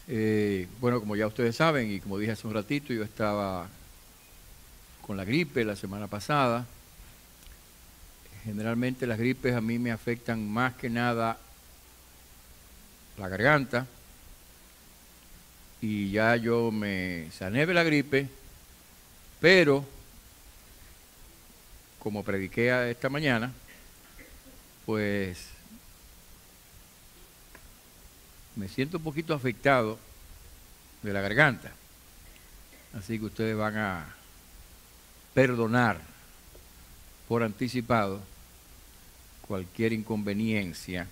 Bueno, como ya ustedes saben y como dije hace un ratito, yo estaba con la gripe la semana pasada. Generalmente las gripes a mí me afectan más que nada la garganta y ya yo me sané de la gripe, pero como prediqué esta mañana, pues me siento un poquito afectado de la garganta. Así que ustedes van a perdonar por anticipado cualquier inconveniencia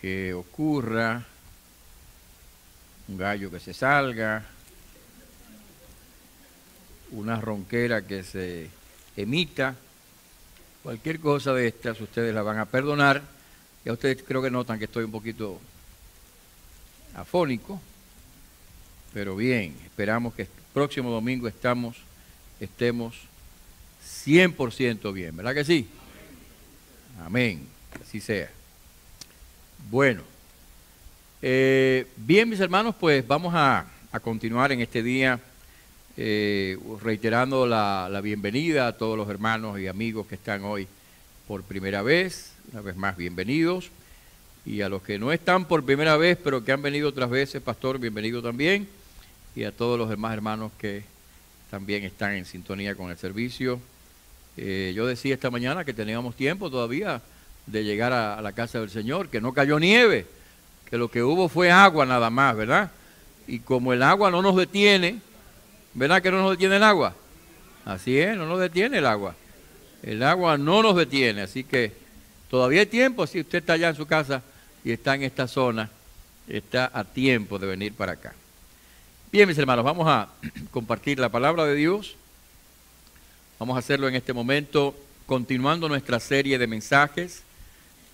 que ocurra, un gallo que se salga, una ronquera que se emita, cualquier cosa de estas ustedes la van a perdonar. Ya ustedes creo que notan que estoy un poquito afónico, pero bien, esperamos que el próximo domingo estemos 100% bien, ¿verdad que sí? Amén, así sea. Bueno, bien mis hermanos, pues vamos a continuar en este día reiterando la bienvenida a todos los hermanos y amigos que están hoy por primera vez. Una vez más, bienvenidos. Y a los que no están por primera vez, pero que han venido otras veces, pastor, bienvenido también. Y a todos los demás hermanos que también están en sintonía con el servicio. Yo decía esta mañana que teníamos tiempo todavía de llegar a la casa del Señor, que no cayó nieve, que lo que hubo fue agua nada más, ¿verdad? Y como el agua no nos detiene, ¿verdad que no nos detiene el agua? Así es, no nos detiene el agua. El agua no nos detiene, así que todavía hay tiempo. Si usted está allá en su casa y está en esta zona, está a tiempo de venir para acá. Bien, mis hermanos, vamos a compartir la palabra de Dios. Vamos a hacerlo en este momento, continuando nuestra serie de mensajes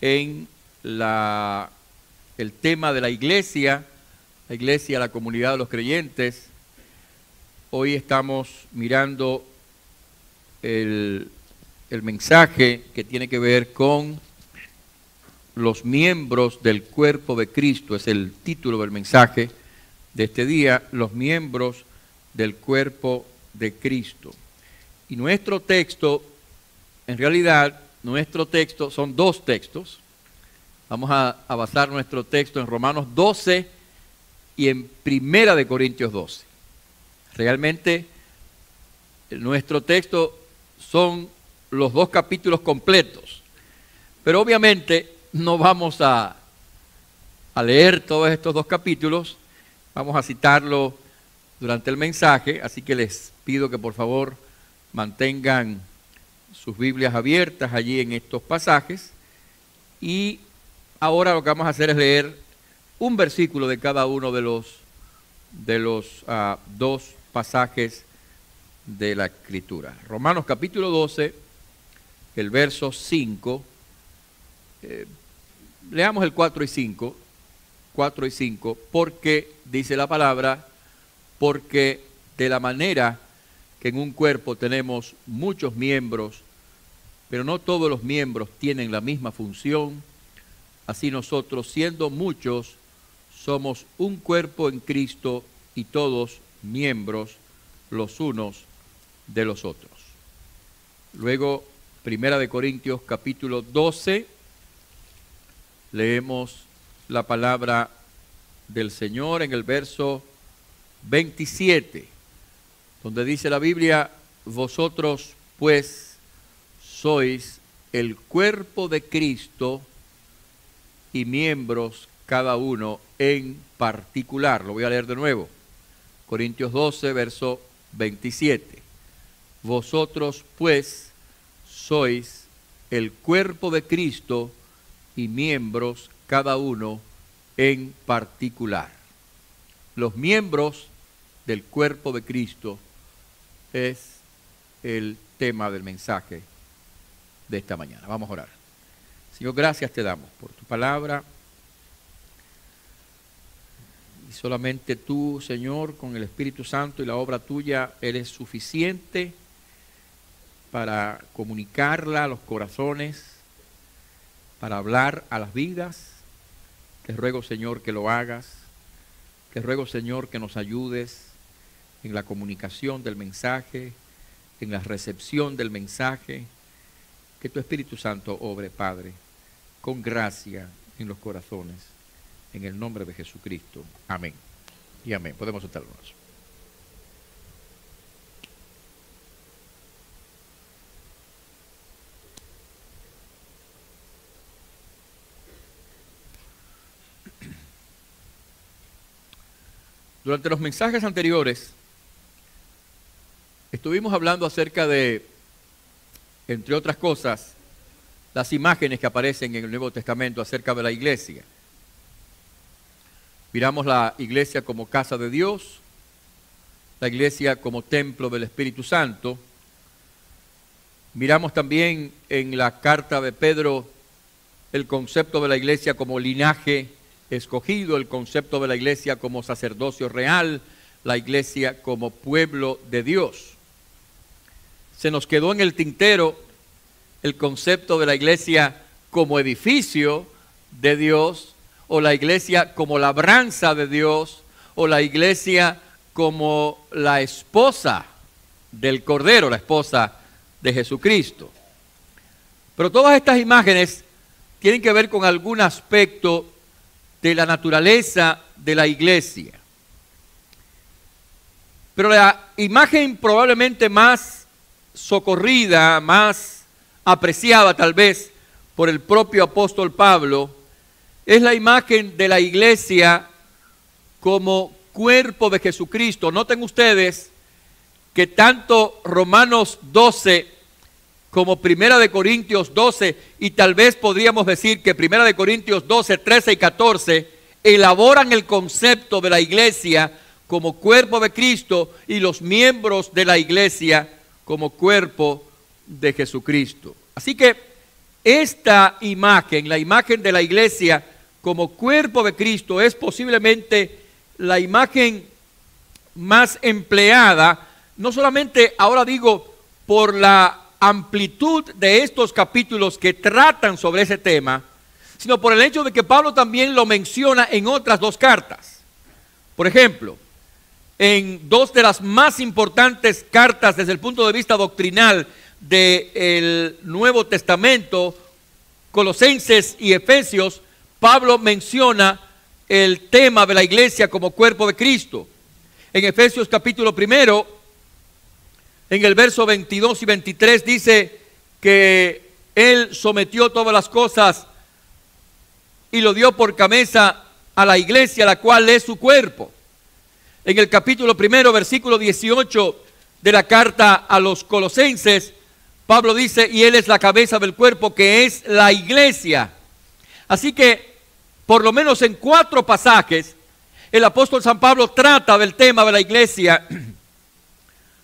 en el tema de la iglesia, la comunidad de los creyentes. Hoy estamos mirando el mensaje que tiene que ver con los miembros del cuerpo de Cristo. Es el título del mensaje de este día, los miembros del cuerpo de Cristo. Y nuestro texto, en realidad, nuestro texto son dos textos. Vamos a basar nuestro texto en Romanos 12 y en Primera de Corintios 12. Realmente, nuestro texto son los dos capítulos completos. Pero obviamente no vamos a leer todos estos dos capítulos. Vamos a citarlo durante el mensaje, así que les pido que por favor mantengan sus Biblias abiertas allí en estos pasajes. Y ahora lo que vamos a hacer es leer un versículo de cada uno de los dos pasajes de la Escritura. Romanos capítulo 12, el verso 5. Leamos el 4 y 5. 4 y 5, porque, dice la palabra, porque de la manera que en un cuerpo tenemos muchos miembros, pero no todos los miembros tienen la misma función, así nosotros, siendo muchos, somos un cuerpo en Cristo y todos miembros los unos de los otros. Luego, Primera de Corintios capítulo 12, leemos la palabra del Señor en el verso 27, donde dice la Biblia: vosotros pues sois el cuerpo de Cristo y miembros cada uno en particular. Lo voy a leer de nuevo. Corintios 12, verso 27. Vosotros pues sois el cuerpo de Cristo y miembros cada uno en particular. Los miembros del cuerpo de Cristo es el tema del mensaje de esta mañana. Vamos a orar. Señor, gracias te damos por tu palabra. Y solamente tú, Señor, con el Espíritu Santo y la obra tuya, eres suficiente para comunicarla a los corazones, para hablar a las vidas. Te ruego, Señor, que lo hagas Te ruego, Señor, que nos ayudes en la comunicación del mensaje, en la recepción del mensaje. Que tu Espíritu Santo obre, Padre, con gracia en los corazones. En el nombre de Jesucristo. Amén. Y amén. Podemos sentarnos. Durante los mensajes anteriores estuvimos hablando acerca de, entre otras cosas, las imágenes que aparecen en el Nuevo Testamento acerca de la iglesia. Miramos la iglesia como casa de Dios, la iglesia como templo del Espíritu Santo. Miramos también en la carta de Pedro el concepto de la iglesia como linaje escogido, el concepto de la iglesia como sacerdocio real, la iglesia como pueblo de Dios. Se nos quedó en el tintero el concepto de la iglesia como edificio de Dios, o la iglesia como labranza de Dios, o la iglesia como la esposa del Cordero, la esposa de Jesucristo. Pero todas estas imágenes tienen que ver con algún aspecto de la naturaleza de la iglesia. Pero la imagen probablemente más socorrida, más apreciada tal vez por el propio apóstol Pablo, es la imagen de la iglesia como cuerpo de Jesucristo. Noten ustedes que tanto Romanos 12 como Primera de Corintios 12, y tal vez podríamos decir que Primera de Corintios 12, 13 y 14, elaboran el concepto de la iglesia como cuerpo de Cristo y los miembros de la iglesia como cuerpo de Jesucristo. Así que esta imagen, la imagen de la iglesia como cuerpo de Cristo, es posiblemente la imagen más empleada, no solamente, ahora digo, por la amplitud de estos capítulos que tratan sobre ese tema, sino por el hecho de que Pablo también lo menciona en otras dos cartas. Por ejemplo, en dos de las más importantes cartas desde el punto de vista doctrinal del Nuevo Testamento, Colosenses y Efesios, Pablo menciona el tema de la iglesia como cuerpo de Cristo. En Efesios capítulo 1, en el verso 22 y 23 dice que Él sometió todas las cosas y lo dio por cabeza a la iglesia, la cual es su cuerpo. En el capítulo 1, versículo 18 de la carta a los Colosenses, Pablo dice, y Él es la cabeza del cuerpo, que es la iglesia. Así que, por lo menos en 4 pasajes, el apóstol San Pablo trata del tema de la iglesia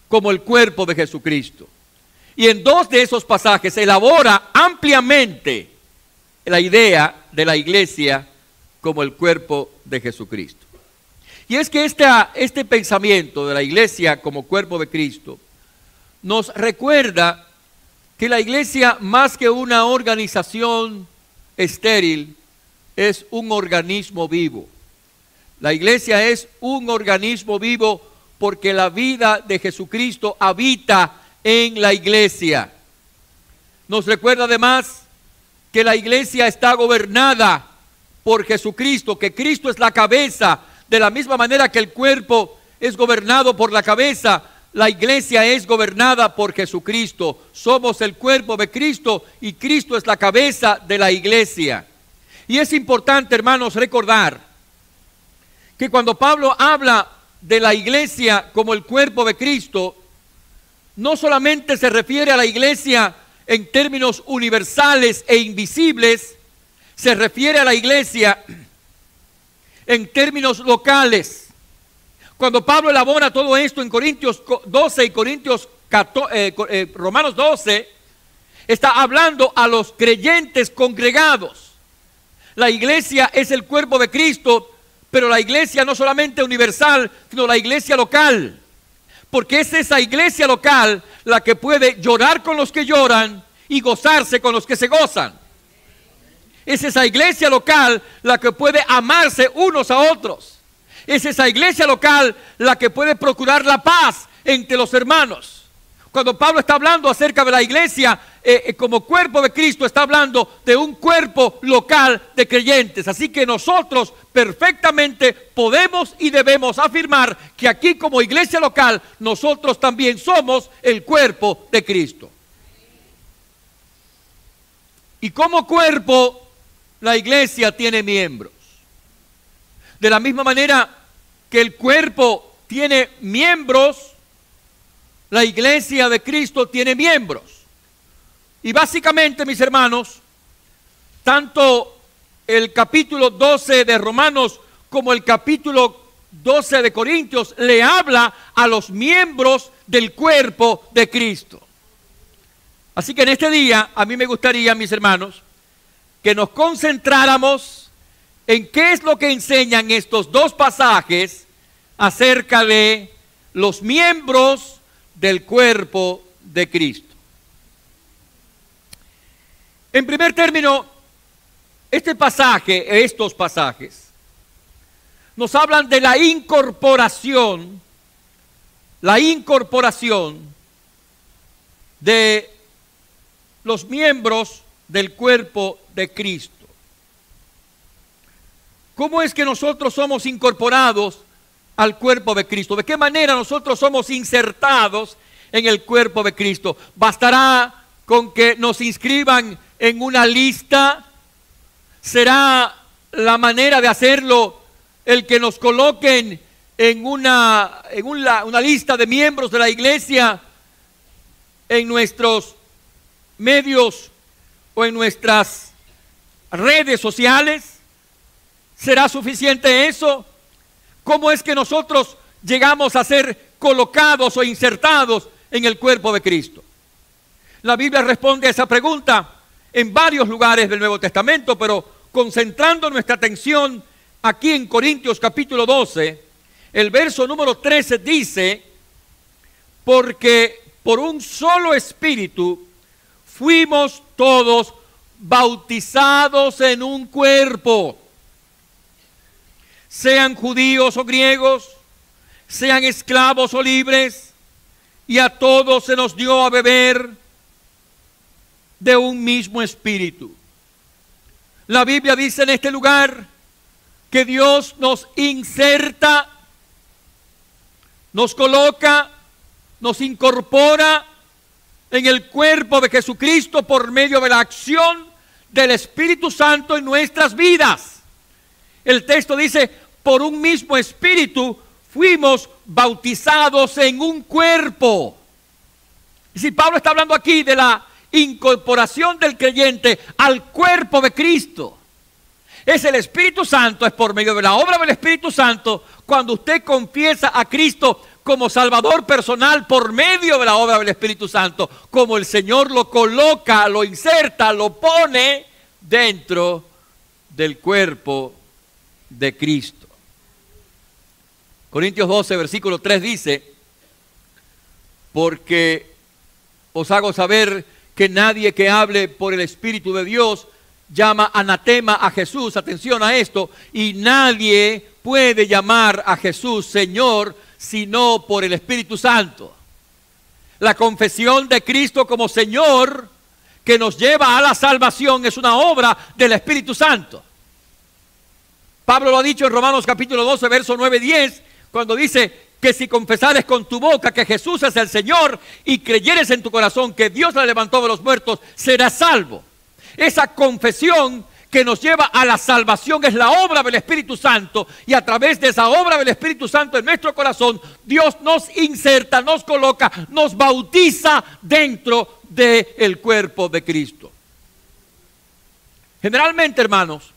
como el cuerpo de Jesucristo. Y en 2 de esos pasajes elabora ampliamente la idea de la iglesia como el cuerpo de Jesucristo. Y es que este pensamiento de la iglesia como cuerpo de Cristo nos recuerda que la iglesia, más que una organización estéril, es un organismo vivo. La iglesia es un organismo vivo porque la vida de Jesucristo habita en la iglesia. Nos recuerda además que la iglesia está gobernada por Jesucristo, que Cristo es la cabeza, de la misma manera que el cuerpo es gobernado por la cabeza, la iglesia es gobernada por Jesucristo. Somos el cuerpo de Cristo y Cristo es la cabeza de la iglesia. Y es importante, hermanos, recordar que cuando Pablo habla de la iglesia como el cuerpo de Cristo, no solamente se refiere a la iglesia en términos universales e invisibles, se refiere a la iglesia en términos locales. Cuando Pablo elabora todo esto en Corintios 12 y Romanos 12, está hablando a los creyentes congregados. La iglesia es el cuerpo de Cristo, pero la iglesia no solamente universal, sino la iglesia local. Porque es esa iglesia local la que puede llorar con los que lloran y gozarse con los que se gozan. Es esa iglesia local la que puede amarse unos a otros. Es esa iglesia local la que puede procurar la paz entre los hermanos. Cuando Pablo está hablando acerca de la iglesia como cuerpo de Cristo, está hablando de un cuerpo local de creyentes. Así que nosotros perfectamente podemos y debemos afirmar que aquí como iglesia local nosotros también somos el cuerpo de Cristo. Y como cuerpo la iglesia tiene miembros. De la misma manera que el cuerpo tiene miembros, la iglesia de Cristo tiene miembros. Y básicamente, mis hermanos, tanto el capítulo 12 de Romanos como el capítulo 12 de Corintios le habla a los miembros del cuerpo de Cristo. Así que en este día, a mí me gustaría, mis hermanos, que nos concentráramos en qué es lo que enseñan estos dos pasajes acerca de los miembros del cuerpo de Cristo. En primer término, estos pasajes, nos hablan de la incorporación de los miembros del cuerpo de Cristo. ¿Cómo es que nosotros somos incorporados al cuerpo de Cristo? ¿De qué manera nosotros somos insertados en el cuerpo de Cristo? ¿Bastará con que nos inscriban en una lista? ¿Será la manera de hacerlo el que nos coloquen en una lista de miembros de la iglesia en nuestros medios o en nuestras redes sociales? ¿Será suficiente eso? ¿Cómo es que nosotros llegamos a ser colocados o insertados en el cuerpo de Cristo? La Biblia responde a esa pregunta en varios lugares del Nuevo Testamento, pero concentrando nuestra atención aquí en Corintios capítulo 12, el verso número 13 dice: porque por un solo espíritu fuimos todos bautizados en un cuerpo, sean judíos o griegos, sean esclavos o libres, y a todos se nos dio a beber de un mismo espíritu. La Biblia dice en este lugar que Dios nos inserta, nos coloca, nos incorpora en el cuerpo de Jesucristo por medio de la acción del Espíritu Santo en nuestras vidas. El texto dice: por un mismo espíritu fuimos bautizados en un cuerpo. Y si Pablo está hablando aquí de la incorporación del creyente al cuerpo de Cristo, es el Espíritu Santo, es por medio de la obra del Espíritu Santo, cuando usted confiesa a Cristo como Salvador personal por medio de la obra del Espíritu Santo, como el Señor lo coloca, lo inserta, lo pone dentro del cuerpo de Cristo. Corintios 12, versículo 3 dice: porque os hago saber que nadie que hable por el Espíritu de Dios llama anatema a Jesús, atención a esto, y nadie puede llamar a Jesús Señor sino por el Espíritu Santo. La confesión de Cristo como Señor que nos lleva a la salvación es una obra del Espíritu Santo. Pablo lo ha dicho en Romanos capítulo 12, verso 9 y 10, cuando dice que si confesares con tu boca que Jesús es el Señor y creyeres en tu corazón que Dios la levantó de los muertos, serás salvo. Esa confesión que nos lleva a la salvación es la obra del Espíritu Santo, y a través de esa obra del Espíritu Santo en nuestro corazón, Dios nos inserta, nos coloca, nos bautiza dentro del cuerpo de Cristo. Generalmente, hermanos,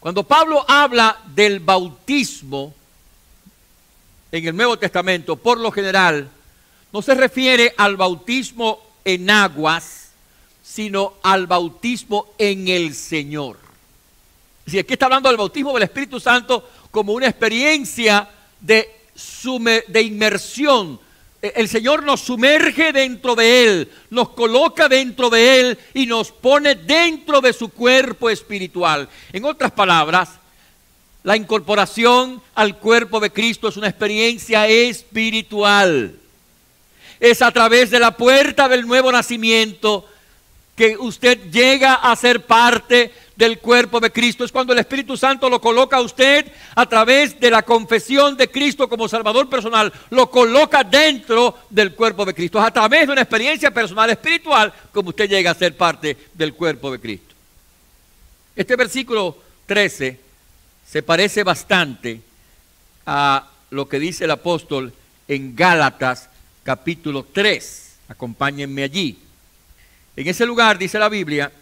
cuando Pablo habla del bautismo en el Nuevo Testamento, por lo general, no se refiere al bautismo en aguas, sino al bautismo en el Señor. Si aquí está hablando del bautismo del Espíritu Santo como una experiencia de inmersión. El Señor nos sumerge dentro de Él, nos coloca dentro de Él y nos pone dentro de su cuerpo espiritual. En otras palabras, La incorporación al cuerpo de Cristo es una experiencia espiritual. Es a través de la puerta del nuevo nacimiento que usted llega a ser parte del cuerpo de Cristo. Es cuando el Espíritu Santo lo coloca a usted a través de la confesión de Cristo como Salvador personal, lo coloca dentro del cuerpo de Cristo. Es a través de una experiencia personal espiritual como usted llega a ser parte del cuerpo de Cristo. Este versículo 13 se parece bastante a lo que dice el apóstol en Gálatas capítulo 3. Acompáñenme allí. En ese lugar dice la Biblia,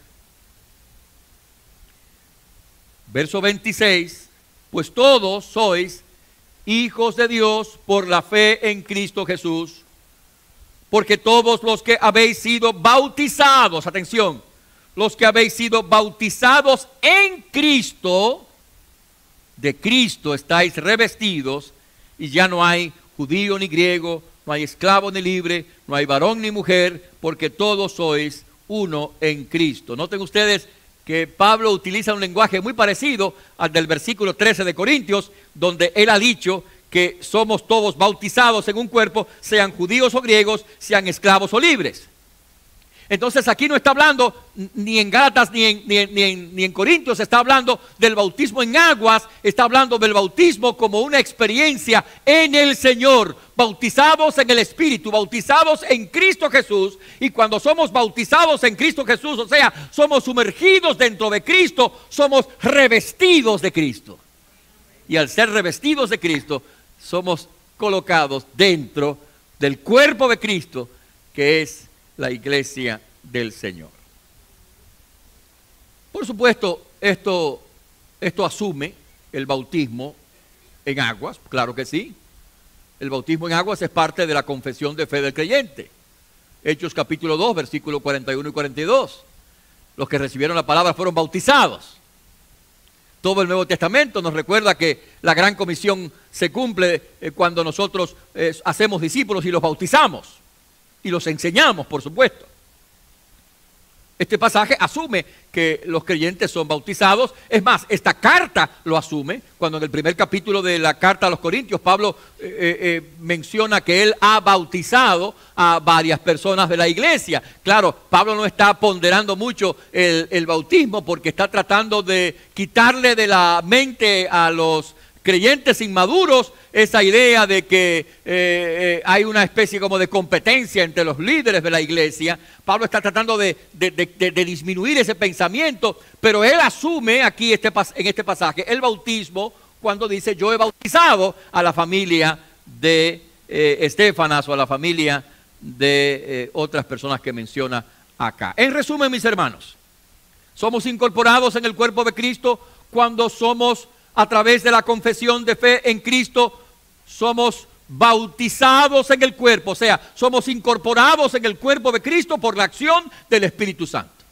verso 26, pues todos sois hijos de Dios por la fe en Cristo Jesús, porque todos los que habéis sido bautizados, atención, los que habéis sido bautizados en Cristo, de Cristo estáis revestidos, y ya no hay judío ni griego, no hay esclavo ni libre, no hay varón ni mujer, porque todos sois uno en Cristo. Noten ustedes que Pablo utiliza un lenguaje muy parecido al del versículo 13 de Corintios, donde él ha dicho que somos todos bautizados en un cuerpo, sean judíos o griegos, sean esclavos o libres. Entonces aquí no está hablando ni en Gálatas ni en Corintios, está hablando del bautismo en aguas, está hablando del bautismo como una experiencia en el Señor, bautizados en el Espíritu, bautizados en Cristo Jesús. Y cuando somos bautizados en Cristo Jesús, o sea, somos sumergidos dentro de Cristo, somos revestidos de Cristo. Y al ser revestidos de Cristo, somos colocados dentro del cuerpo de Cristo, que es la iglesia del Señor. Por supuesto, esto asume el bautismo en aguas, claro que sí. El bautismo en aguas es parte de la confesión de fe del creyente. Hechos capítulo 2, versículos 41 y 42. Los que recibieron la palabra fueron bautizados. Todo el Nuevo Testamento nos recuerda que la gran comisión se cumple cuando nosotros hacemos discípulos y los bautizamos. Y los enseñamos, por supuesto. Este pasaje asume que los creyentes son bautizados. Es más, esta carta lo asume. Cuando en el primer capítulo de la carta a los Corintios, Pablo menciona que él ha bautizado a varias personas de la iglesia. Claro, Pablo no está ponderando mucho el bautismo porque está tratando de quitarle de la mente a los creyentes inmaduros esa idea de que hay una especie como de competencia entre los líderes de la iglesia. Pablo está tratando de disminuir ese pensamiento, pero él asume aquí en este pasaje el bautismo cuando dice: yo he bautizado a la familia de Estéfanas o a la familia de otras personas que menciona acá. En resumen, mis hermanos, somos incorporados en el cuerpo de Cristo cuando somos, a través de la confesión de fe en Cristo, somos bautizados en el cuerpo, o sea, somos incorporados en el cuerpo de Cristo por la acción del Espíritu Santo.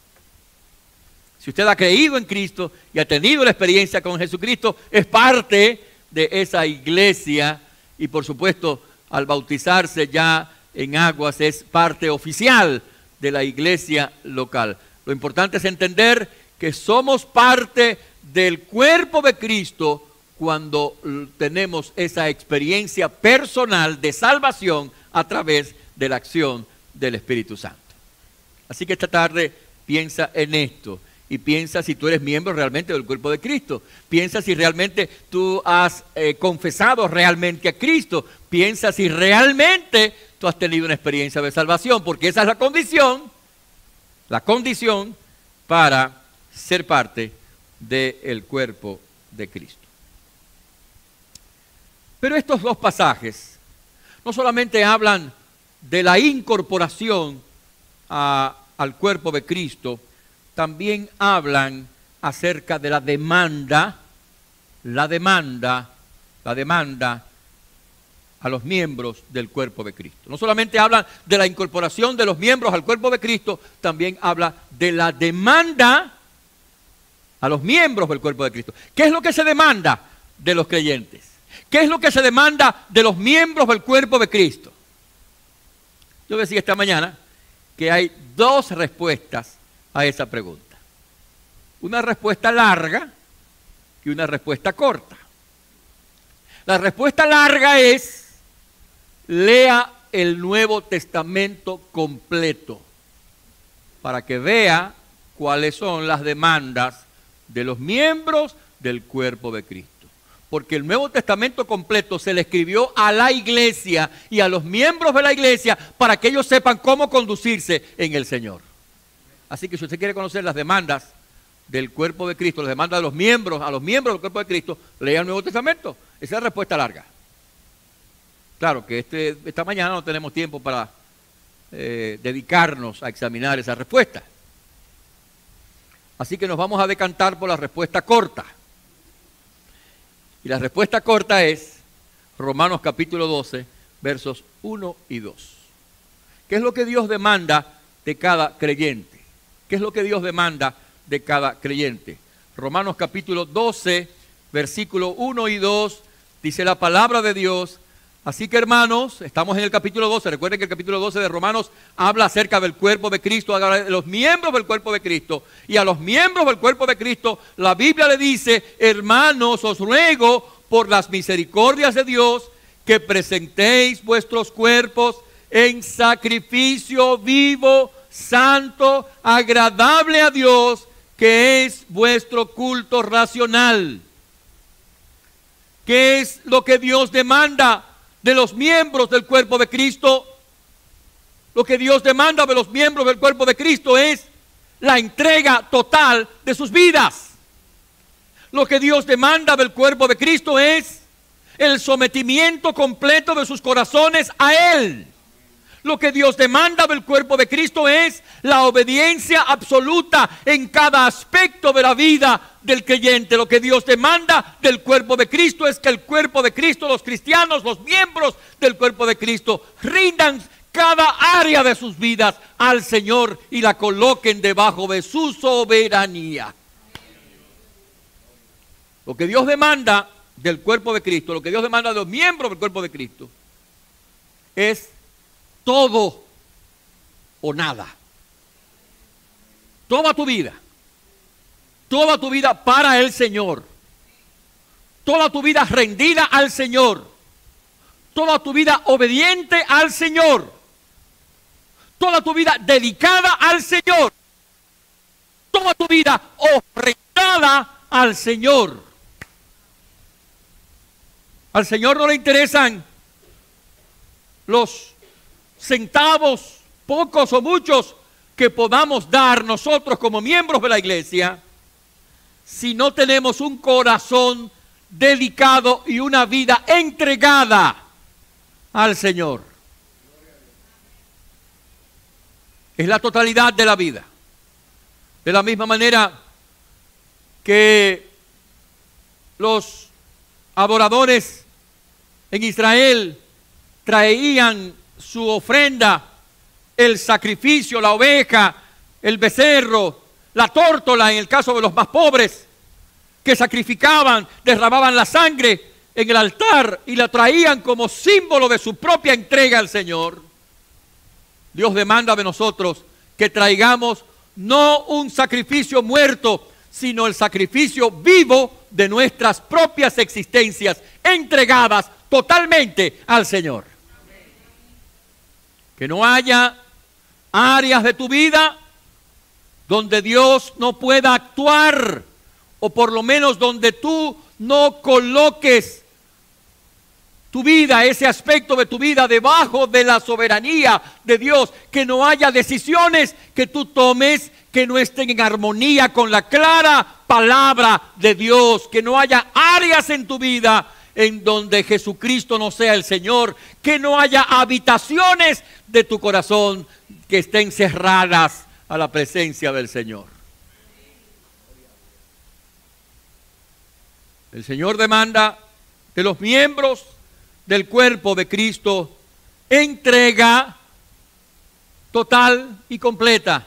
Si usted ha creído en Cristo y ha tenido la experiencia con Jesucristo, es parte de esa iglesia y por supuesto al bautizarse ya en aguas es parte oficial de la iglesia local. Lo importante es entender que somos parte del cuerpo de Cristo cuando tenemos esa experiencia personal de salvación a través de la acción del Espíritu Santo. Así que esta tarde piensa en esto y piensa si tú eres miembro realmente del cuerpo de Cristo. Piensa si realmente tú has confesado realmente a Cristo. Piensa si realmente tú has tenido una experiencia de salvación, porque esa es la condición para ser parte del cuerpo de Cristo. Pero estos dos pasajes no solamente hablan de la incorporación al cuerpo de Cristo, también hablan acerca de la demanda a los miembros del cuerpo de Cristo. No solamente hablan de la incorporación de los miembros al cuerpo de Cristo, también habla de la demanda a los miembros del cuerpo de Cristo. ¿Qué es lo que se demanda de los creyentes? ¿Qué es lo que se demanda de los miembros del cuerpo de Cristo? Yo decía esta mañana que hay dos respuestas a esa pregunta. Una respuesta larga y una respuesta corta. La respuesta larga es: lea el Nuevo Testamento completo para que vea cuáles son las demandas de los miembros del cuerpo de Cristo. Porque el Nuevo Testamento completo se le escribió a la iglesia y a los miembros de la iglesia para que ellos sepan cómo conducirse en el Señor. Así que si usted quiere conocer las demandas del cuerpo de Cristo, las demandas de los miembros, a los miembros del cuerpo de Cristo, lea el Nuevo Testamento. Esa es la respuesta larga. Claro que esta mañana no tenemos tiempo para dedicarnos a examinar esa respuesta. Así que nos vamos a decantar por la respuesta corta. Y la respuesta corta es Romanos capítulo 12, versos 1 y 2. ¿Qué es lo que Dios demanda de cada creyente? ¿Qué es lo que Dios demanda de cada creyente? Romanos capítulo 12, versículo 1 y 2, dice la palabra de Dios: así que, hermanos, estamos en el capítulo 12. Recuerden que el capítulo 12 de Romanos habla acerca del cuerpo de Cristo, habla de los miembros del cuerpo de Cristo. Y a los miembros del cuerpo de Cristo, la Biblia le dice: hermanos, os ruego por las misericordias de Dios que presentéis vuestros cuerpos en sacrificio vivo, santo, agradable a Dios, que es vuestro culto racional. ¿Qué es lo que Dios demanda de los miembros del cuerpo de Cristo? Lo que Dios demanda de los miembros del cuerpo de Cristo es la entrega total de sus vidas. Lo que Dios demanda del cuerpo de Cristo es el sometimiento completo de sus corazones a Él. Lo que Dios demanda del cuerpo de Cristo es la obediencia absoluta en cada aspecto de la vida del creyente. Lo que Dios demanda del cuerpo de Cristo es que el cuerpo de Cristo, los cristianos, los miembros del cuerpo de Cristo, rindan cada área de sus vidas al Señor y la coloquen debajo de su soberanía. Lo que Dios demanda del cuerpo de Cristo, lo que Dios demanda de los miembros del cuerpo de Cristo, es todo o nada. Toda tu vida para el Señor, toda tu vida rendida al Señor, toda tu vida obediente al Señor, toda tu vida dedicada al Señor, toda tu vida ofrendada al Señor. Al Señor no le interesan los centavos, pocos o muchos, que podamos dar nosotros como miembros de la iglesia, si no tenemos un corazón dedicado y una vida entregada al Señor. Es la totalidad de la vida. De la misma manera que los adoradores en Israel traían su ofrenda, el sacrificio, la oveja, el becerro, la tórtola en el caso de los más pobres, que sacrificaban, derramaban la sangre en el altar y la traían como símbolo de su propia entrega al Señor. Dios demanda de nosotros que traigamos no un sacrificio muerto, sino el sacrificio vivo de nuestras propias existencias, entregadas totalmente al Señor. Que no haya áreas de tu vida donde Dios no pueda actuar, o por lo menos donde tú no coloques tu vida, ese aspecto de tu vida, debajo de la soberanía de Dios. Que no haya decisiones que tú tomes que no estén en armonía con la clara palabra de Dios. Que no haya áreas en tu vida en donde Jesucristo no sea el Señor. Que no haya habitaciones de tu corazón que estén cerradas a la presencia del Señor. El Señor demanda de los miembros del cuerpo de Cristo entrega total y completa.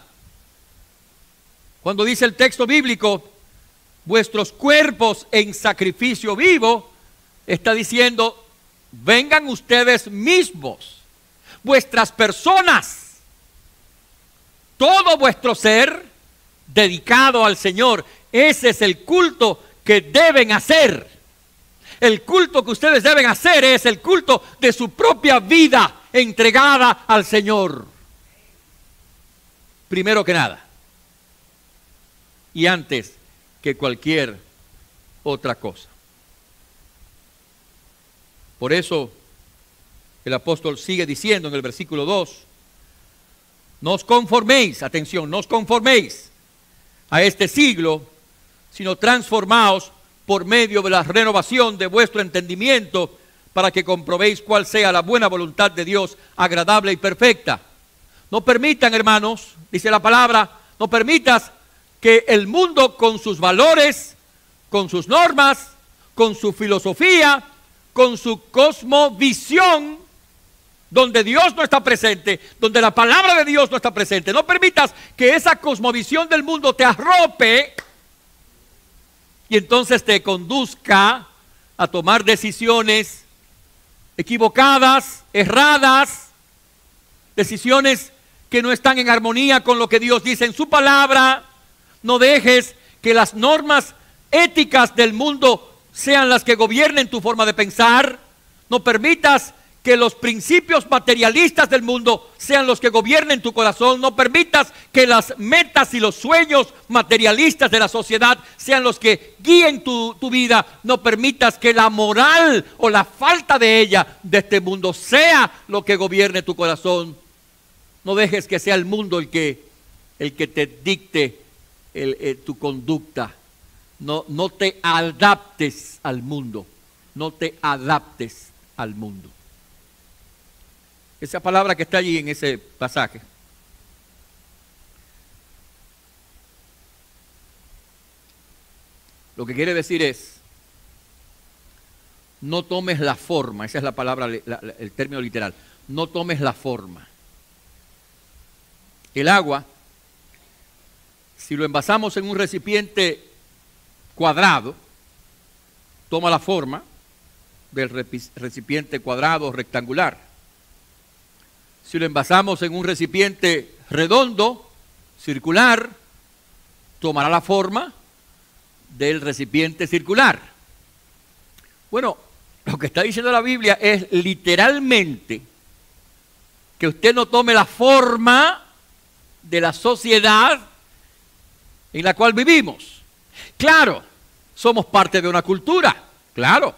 Cuando dice el texto bíblico, vuestros cuerpos en sacrificio vivo, está diciendo, vengan ustedes mismos, vuestras personas, todo vuestro ser dedicado al Señor. Ese es el culto que deben hacer. El culto que ustedes deben hacer es el culto de su propia vida entregada al Señor. Primero que nada. Y antes que cualquier otra cosa. Por eso el apóstol sigue diciendo en el versículo 2, no os conforméis, atención, no os conforméis a este siglo, sino transformaos por medio de la renovación de vuestro entendimiento, para que comprobéis cuál sea la buena voluntad de Dios, agradable y perfecta. No permitan, hermanos, dice la palabra, no permitas que el mundo con sus valores, con sus normas, con su filosofía, con su cosmovisión, donde Dios no está presente, donde la palabra de Dios no está presente, no permitas que esa cosmovisión del mundo te arrope y entonces te conduzca a tomar decisiones equivocadas, erradas, decisiones que no están en armonía con lo que Dios dice en su palabra. No dejes que las normas éticas del mundo sean las que gobiernen tu forma de pensar. No permitas que los principios materialistas del mundo sean los que gobiernen tu corazón. No permitas que las metas y los sueños materialistas de la sociedad sean los que guíen tu vida. No permitas que la moral o la falta de ella de este mundo sea lo que gobierne tu corazón. No dejes que sea el mundo el que te dicte tu conducta. No te adaptes al mundo. No te adaptes al mundo. Esa palabra que está allí en ese pasaje. Lo que quiere decir es, no tomes la forma. Esa es la palabra, el término literal. No tomes la forma. El agua, si lo envasamos en un recipiente cuadrado, toma la forma del recipiente cuadrado o rectangular. Si lo envasamos en un recipiente redondo, circular, tomará la forma del recipiente circular. Bueno, lo que está diciendo la Biblia es literalmente que usted no tome la forma de la sociedad en la cual vivimos. Claro, somos parte de una cultura, claro.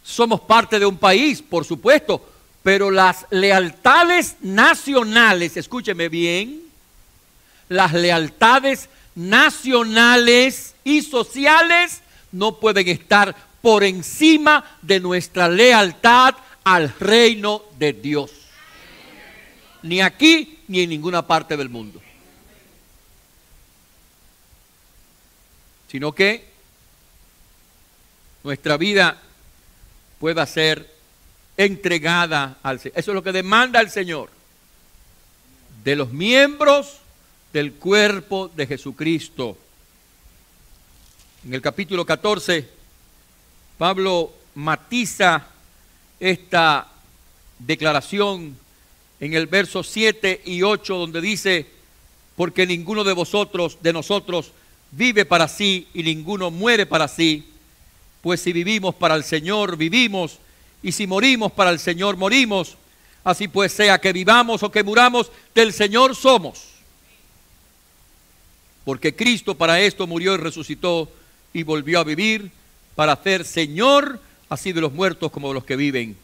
Somos parte de un país, por supuesto. Pero las lealtades nacionales, escúcheme bien, las lealtades nacionales y sociales no pueden estar por encima de nuestra lealtad al reino de Dios. Ni aquí ni en ninguna parte del mundo. Sino que nuestra vida pueda ser entregada al Señor. Eso es lo que demanda el Señor de los miembros del cuerpo de Jesucristo. En el capítulo 14, Pablo matiza esta declaración en el verso 7 y 8, donde dice, porque ninguno de nosotros vive para sí y ninguno muere para sí, pues si vivimos para el Señor, vivimos, y si morimos para el Señor, morimos. Así pues, sea que vivamos o que muramos, del Señor somos. Porque Cristo para esto murió y resucitó y volvió a vivir, para hacer Señor así de los muertos como de los que viven.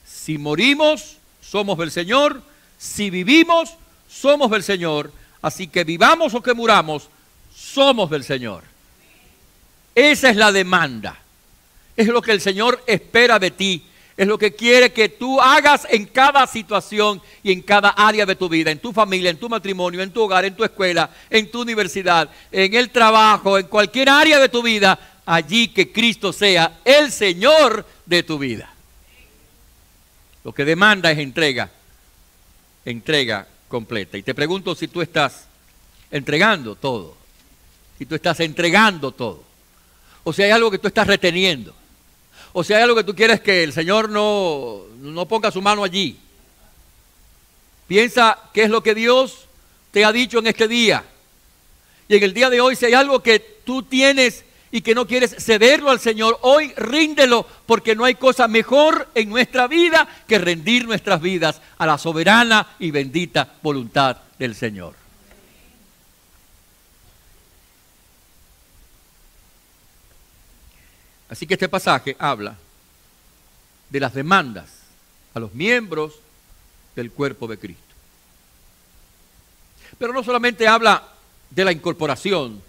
Si morimos, somos del Señor. Si vivimos, somos del Señor. Así que vivamos o que muramos, somos del Señor. Esa es la demanda. Es lo que el Señor espera de ti. Es lo que quiere que tú hagas en cada situación y en cada área de tu vida, en tu familia, en tu matrimonio, en tu hogar, en tu escuela, en tu universidad, en el trabajo, en cualquier área de tu vida, allí que Cristo sea el Señor de tu vida. Lo que demanda es entrega completa. Y te pregunto si tú estás entregando todo, si tú estás entregando todo, o si hay algo que tú estás reteniendo. O si hay algo que tú quieres que el Señor no ponga su mano allí. Piensa qué es lo que Dios te ha dicho en este día. Y en el día de hoy, si hay algo que tú tienes y que no quieres cederlo al Señor, hoy ríndelo, porque no hay cosa mejor en nuestra vida que rendir nuestras vidas a la soberana y bendita voluntad del Señor. Así que este pasaje habla de las demandas a los miembros del cuerpo de Cristo. Pero no solamente habla de la incorporación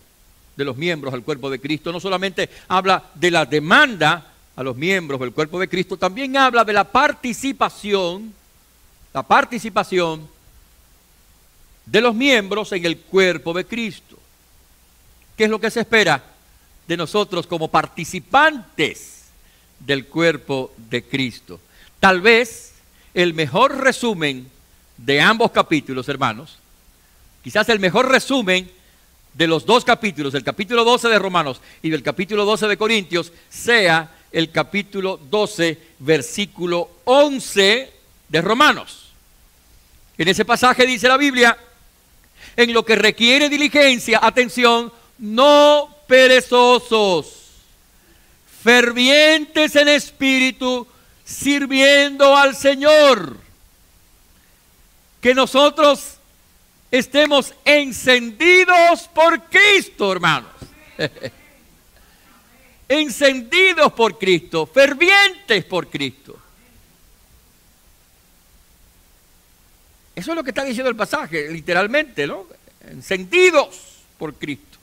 de los miembros al cuerpo de Cristo, no solamente habla de la demanda a los miembros del cuerpo de Cristo, también habla de la participación de los miembros en el cuerpo de Cristo. ¿Qué es lo que se espera de nosotros como participantes del cuerpo de Cristo? Tal vez el mejor resumen de ambos capítulos, hermanos, quizás el mejor resumen de los dos capítulos, del capítulo 12 de Romanos y del capítulo 12 de Corintios, sea el capítulo 12, versículo 11 de Romanos. En ese pasaje dice la Biblia: en lo que requiere diligencia, atención, no perezosos, fervientes en espíritu, sirviendo al Señor. Que nosotros estemos encendidos por Cristo, hermanos. Encendidos por Cristo, fervientes por Cristo. Eso es lo que está diciendo el pasaje, literalmente, ¿no? Encendidos por Cristo.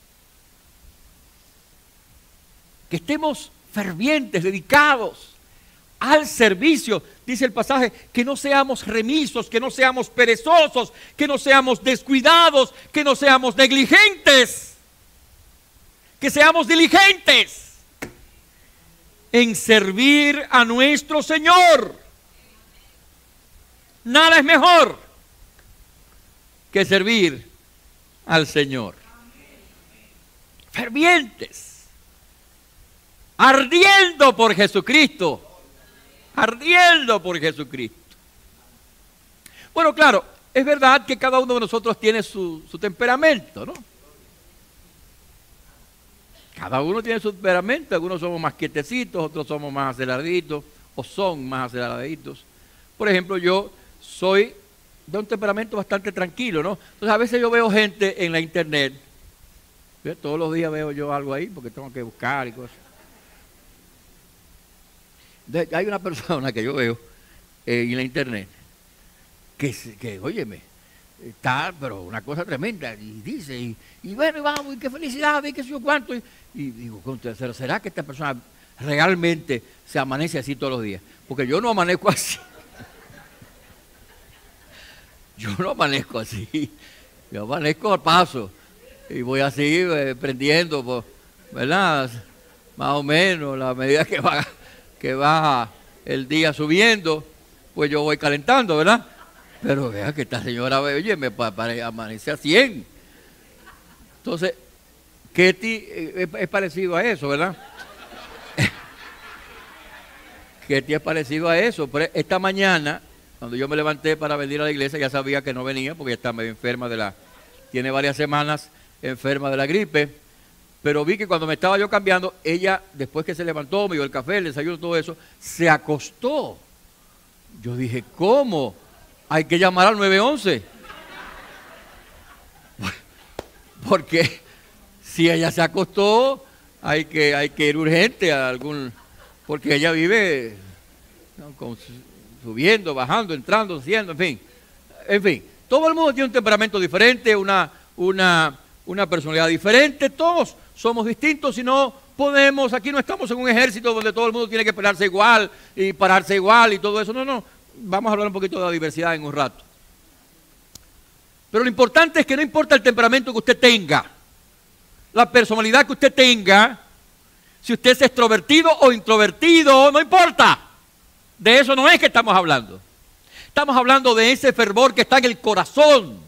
Que estemos fervientes, dedicados al servicio, dice el pasaje, que no seamos remisos, que no seamos perezosos, que no seamos descuidados, que no seamos negligentes, que seamos diligentes en servir a nuestro Señor. Nada es mejor que servir al Señor. Fervientes, ardiendo por Jesucristo. Ardiendo por Jesucristo. Bueno, claro, es verdad que cada uno de nosotros tiene su temperamento, ¿no? Cada uno tiene su temperamento. Algunos somos más quietecitos, otros somos más aceleraditos, o son más aceleraditos. Por ejemplo, yo soy de un temperamento bastante tranquilo, ¿no? Entonces, a veces yo veo gente en la internet. Todos los días veo yo algo ahí porque tengo que buscar y cosas. Hay una persona que yo veo en la internet que óyeme, está, pero una cosa tremenda, y dice, y bueno, vamos, y qué felicidad, y qué sé yo cuánto, y digo, ¿será que esta persona realmente se amanece así todos los días? Porque yo no amanezco así. Yo no amanezco así, yo amanezco al paso, y voy así, prendiendo, ¿verdad? Más o menos, la medida que va el día subiendo, pues yo voy calentando, ¿verdad? Pero vea que esta señora, oye, me amanece a 100. Entonces, Ketty es parecido a eso, ¿verdad? Ketty es parecido a eso. Pero esta mañana, cuando yo me levanté para venir a la iglesia, ya sabía que no venía porque ya está medio enferma tiene varias semanas enferma de la gripe. Pero vi que cuando me estaba yo cambiando, ella, después que se levantó, me dio el café, el desayuno, todo eso, se acostó. Yo dije, ¿cómo? Hay que llamar al 911. Porque si ella se acostó, hay que ir urgente a algún... Porque ella vive, ¿no?, subiendo, bajando, entrando, haciendo, en fin. En fin, todo el mundo tiene un temperamento diferente, una personalidad diferente, todos somos distintos, y no podemos, aquí no estamos en un ejército donde todo el mundo tiene que pelearse igual y pararse igual y todo eso, no, vamos a hablar un poquito de la diversidad en un rato. Pero lo importante es que no importa el temperamento que usted tenga, la personalidad que usted tenga, si usted es extrovertido o introvertido, no importa, de eso no es que estamos hablando. Estamos hablando de ese fervor que está en el corazón,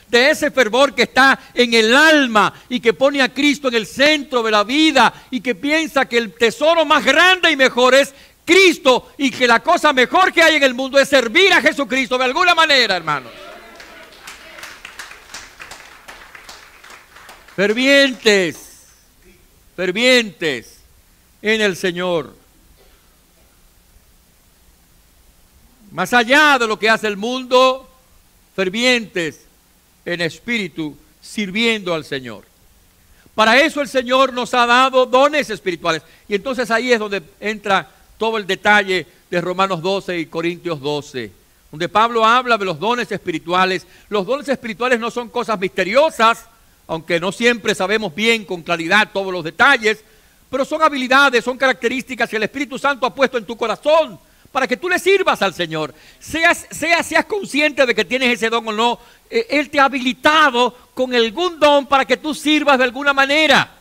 de ese fervor que está en el alma y que pone a Cristo en el centro de la vida y que piensa que el tesoro más grande y mejor es Cristo y que la cosa mejor que hay en el mundo es servir a Jesucristo de alguna manera, hermanos. Fervientes, fervientes en el Señor. Más allá de lo que hace el mundo, fervientes en espíritu, sirviendo al Señor. Para eso el Señor nos ha dado dones espirituales. Y entonces ahí es donde entra todo el detalle de Romanos 12 y Corintios 12, donde Pablo habla de los dones espirituales. Los dones espirituales no son cosas misteriosas, aunque no siempre sabemos bien con claridad todos los detalles, pero son habilidades, son características que el Espíritu Santo ha puesto en tu corazón para que tú le sirvas al Señor. Seas consciente de que tienes ese don o no, Él te ha habilitado con algún don para que tú sirvas de alguna manera.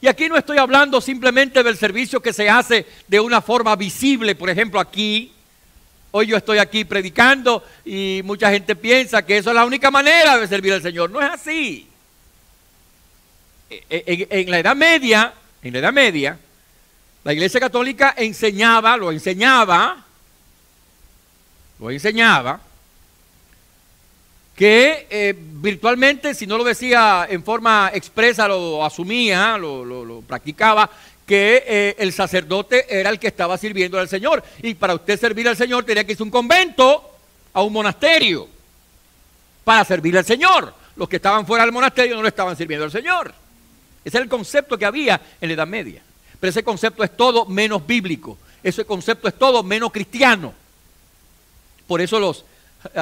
Y aquí no estoy hablando simplemente del servicio que se hace de una forma visible. Por ejemplo, aquí, hoy yo estoy aquí predicando y mucha gente piensa que eso es la única manera de servir al Señor. No es así. En la Edad Media, la Iglesia Católica lo enseñaba que virtualmente, si no lo decía en forma expresa, lo asumía, lo practicaba, que el sacerdote era el que estaba sirviendo al Señor. Y para usted servir al Señor tenía que irse a un convento, a un monasterio, para servir al Señor. Los que estaban fuera del monasterio no le estaban sirviendo al Señor. Ese era el concepto que había en la Edad Media. Pero ese concepto es todo menos bíblico. Ese concepto es todo menos cristiano. Por eso los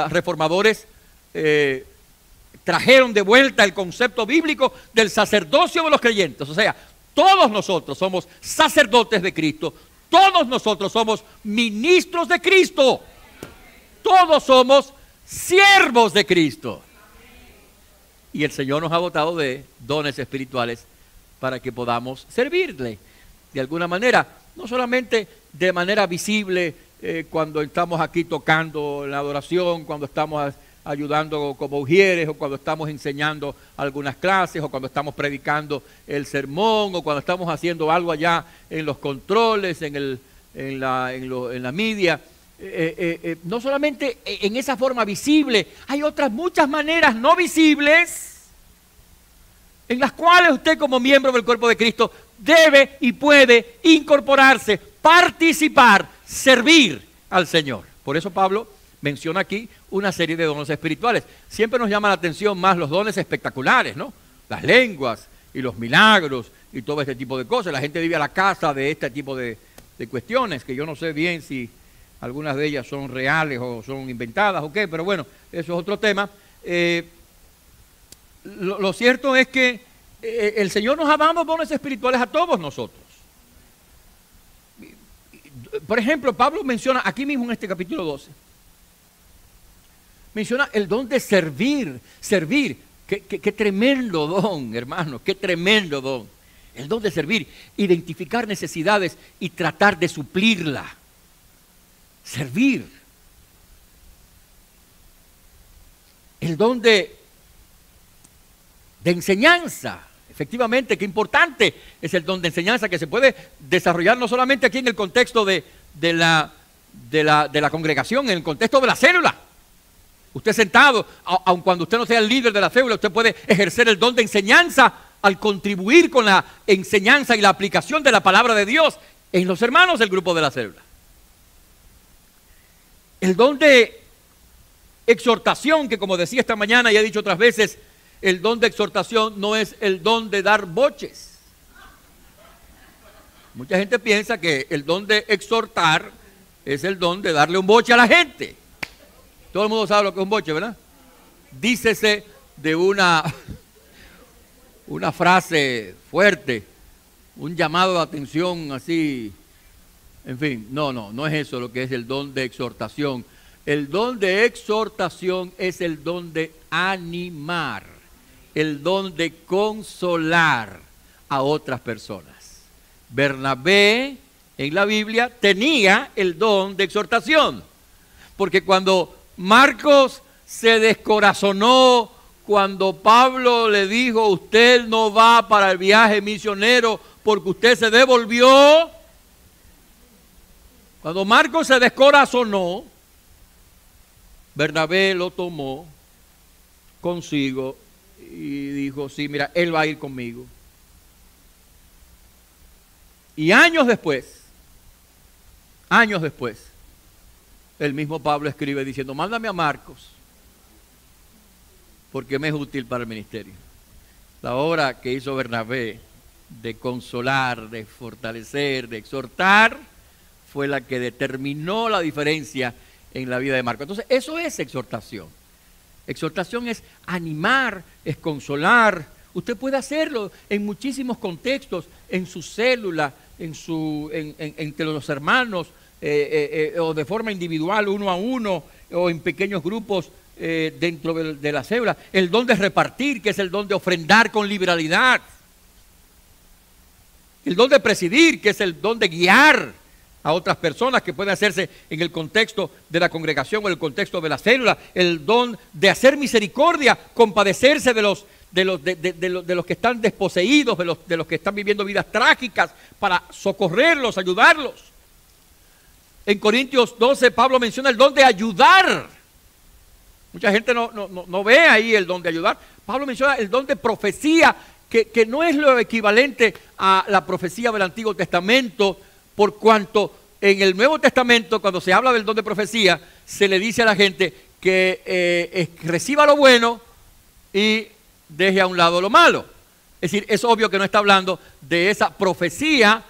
reformadores trajeron de vuelta el concepto bíblico del sacerdocio de los creyentes. O sea, todos nosotros somos sacerdotes de Cristo. Todos nosotros somos ministros de Cristo. Todos somos siervos de Cristo. Y el Señor nos ha dotado de dones espirituales para que podamos servirle de alguna manera, no solamente de manera visible cuando estamos aquí tocando en la adoración, cuando estamos ayudando como ujieres, o cuando estamos enseñando algunas clases, o cuando estamos predicando el sermón, o cuando estamos haciendo algo allá en los controles, en la media. No solamente en esa forma visible, hay otras muchas maneras no visibles en las cuales usted como miembro del cuerpo de Cristo debe y puede incorporarse, participar, servir al Señor. Por eso Pablo menciona aquí una serie de dones espirituales. Siempre nos llama la atención más los dones espectaculares, ¿no? Las lenguas y los milagros y todo este tipo de cosas. La gente vive a la casa de este tipo de cuestiones, que yo no sé bien si algunas de ellas son reales o son inventadas o qué, pero bueno, eso es otro tema. Lo cierto es que el Señor nos ha dado dones espirituales a todos nosotros. Por ejemplo, Pablo menciona aquí mismo en este capítulo 12, menciona el don de servir. Qué tremendo don, hermano, qué tremendo don. El don de servir, identificar necesidades y tratar de suplirla. Servir. El don de enseñanza. Efectivamente, qué importante es el don de enseñanza, que se puede desarrollar no solamente aquí en el contexto de la congregación, en el contexto de la célula. Usted sentado, aun cuando usted no sea el líder de la célula, usted puede ejercer el don de enseñanza al contribuir con la enseñanza y la aplicación de la palabra de Dios en los hermanos del grupo de la célula. El don de exhortación, que como decía esta mañana y he dicho otras veces, el don de exhortación no es el don de dar boches. Mucha gente piensa que el don de exhortar es el don de darle un boche a la gente. Todo el mundo sabe lo que es un boche, ¿verdad? Dícese de una frase fuerte, un llamado de atención así. En fin, no es eso lo que es el don de exhortación. El don de exhortación es el don de animar, el don de consolar a otras personas. Bernabé en la Biblia tenía el don de exhortación, porque cuando Marcos se descorazonó, cuando Pablo le dijo, usted no va para el viaje misionero porque usted se devolvió, cuando Marcos se descorazonó, Bernabé lo tomó consigo y dijo, sí, mira, él va a ir conmigo. Y años después, el mismo Pablo escribe diciendo, mándame a Marcos, porque me es útil para el ministerio. La obra que hizo Bernabé de consolar, de fortalecer, de exhortar, fue la que determinó la diferencia en la vida de Marcos. Entonces, eso es exhortación. Exhortación es animar, es consolar. Usted puede hacerlo en muchísimos contextos, en su célula, entre los hermanos, o de forma individual, uno a uno, o en pequeños grupos dentro de la célula. El don de repartir, que es el don de ofrendar con liberalidad. El don de presidir, que es el don de guiar a otras personas, que puede hacerse en el contexto de la congregación o en el contexto de la célula. El don de hacer misericordia, compadecerse de los que están desposeídos, de los que están viviendo vidas trágicas, para socorrerlos, ayudarlos. En Corintios 12, Pablo menciona el don de ayudar. Mucha gente no ve ahí el don de ayudar. Pablo menciona el don de profecía, que no es lo equivalente a la profecía del Antiguo Testamento, por cuanto en el Nuevo Testamento, cuando se habla del don de profecía, se le dice a la gente que reciba lo bueno y deje a un lado lo malo. Es decir, es obvio que no está hablando de esa profecía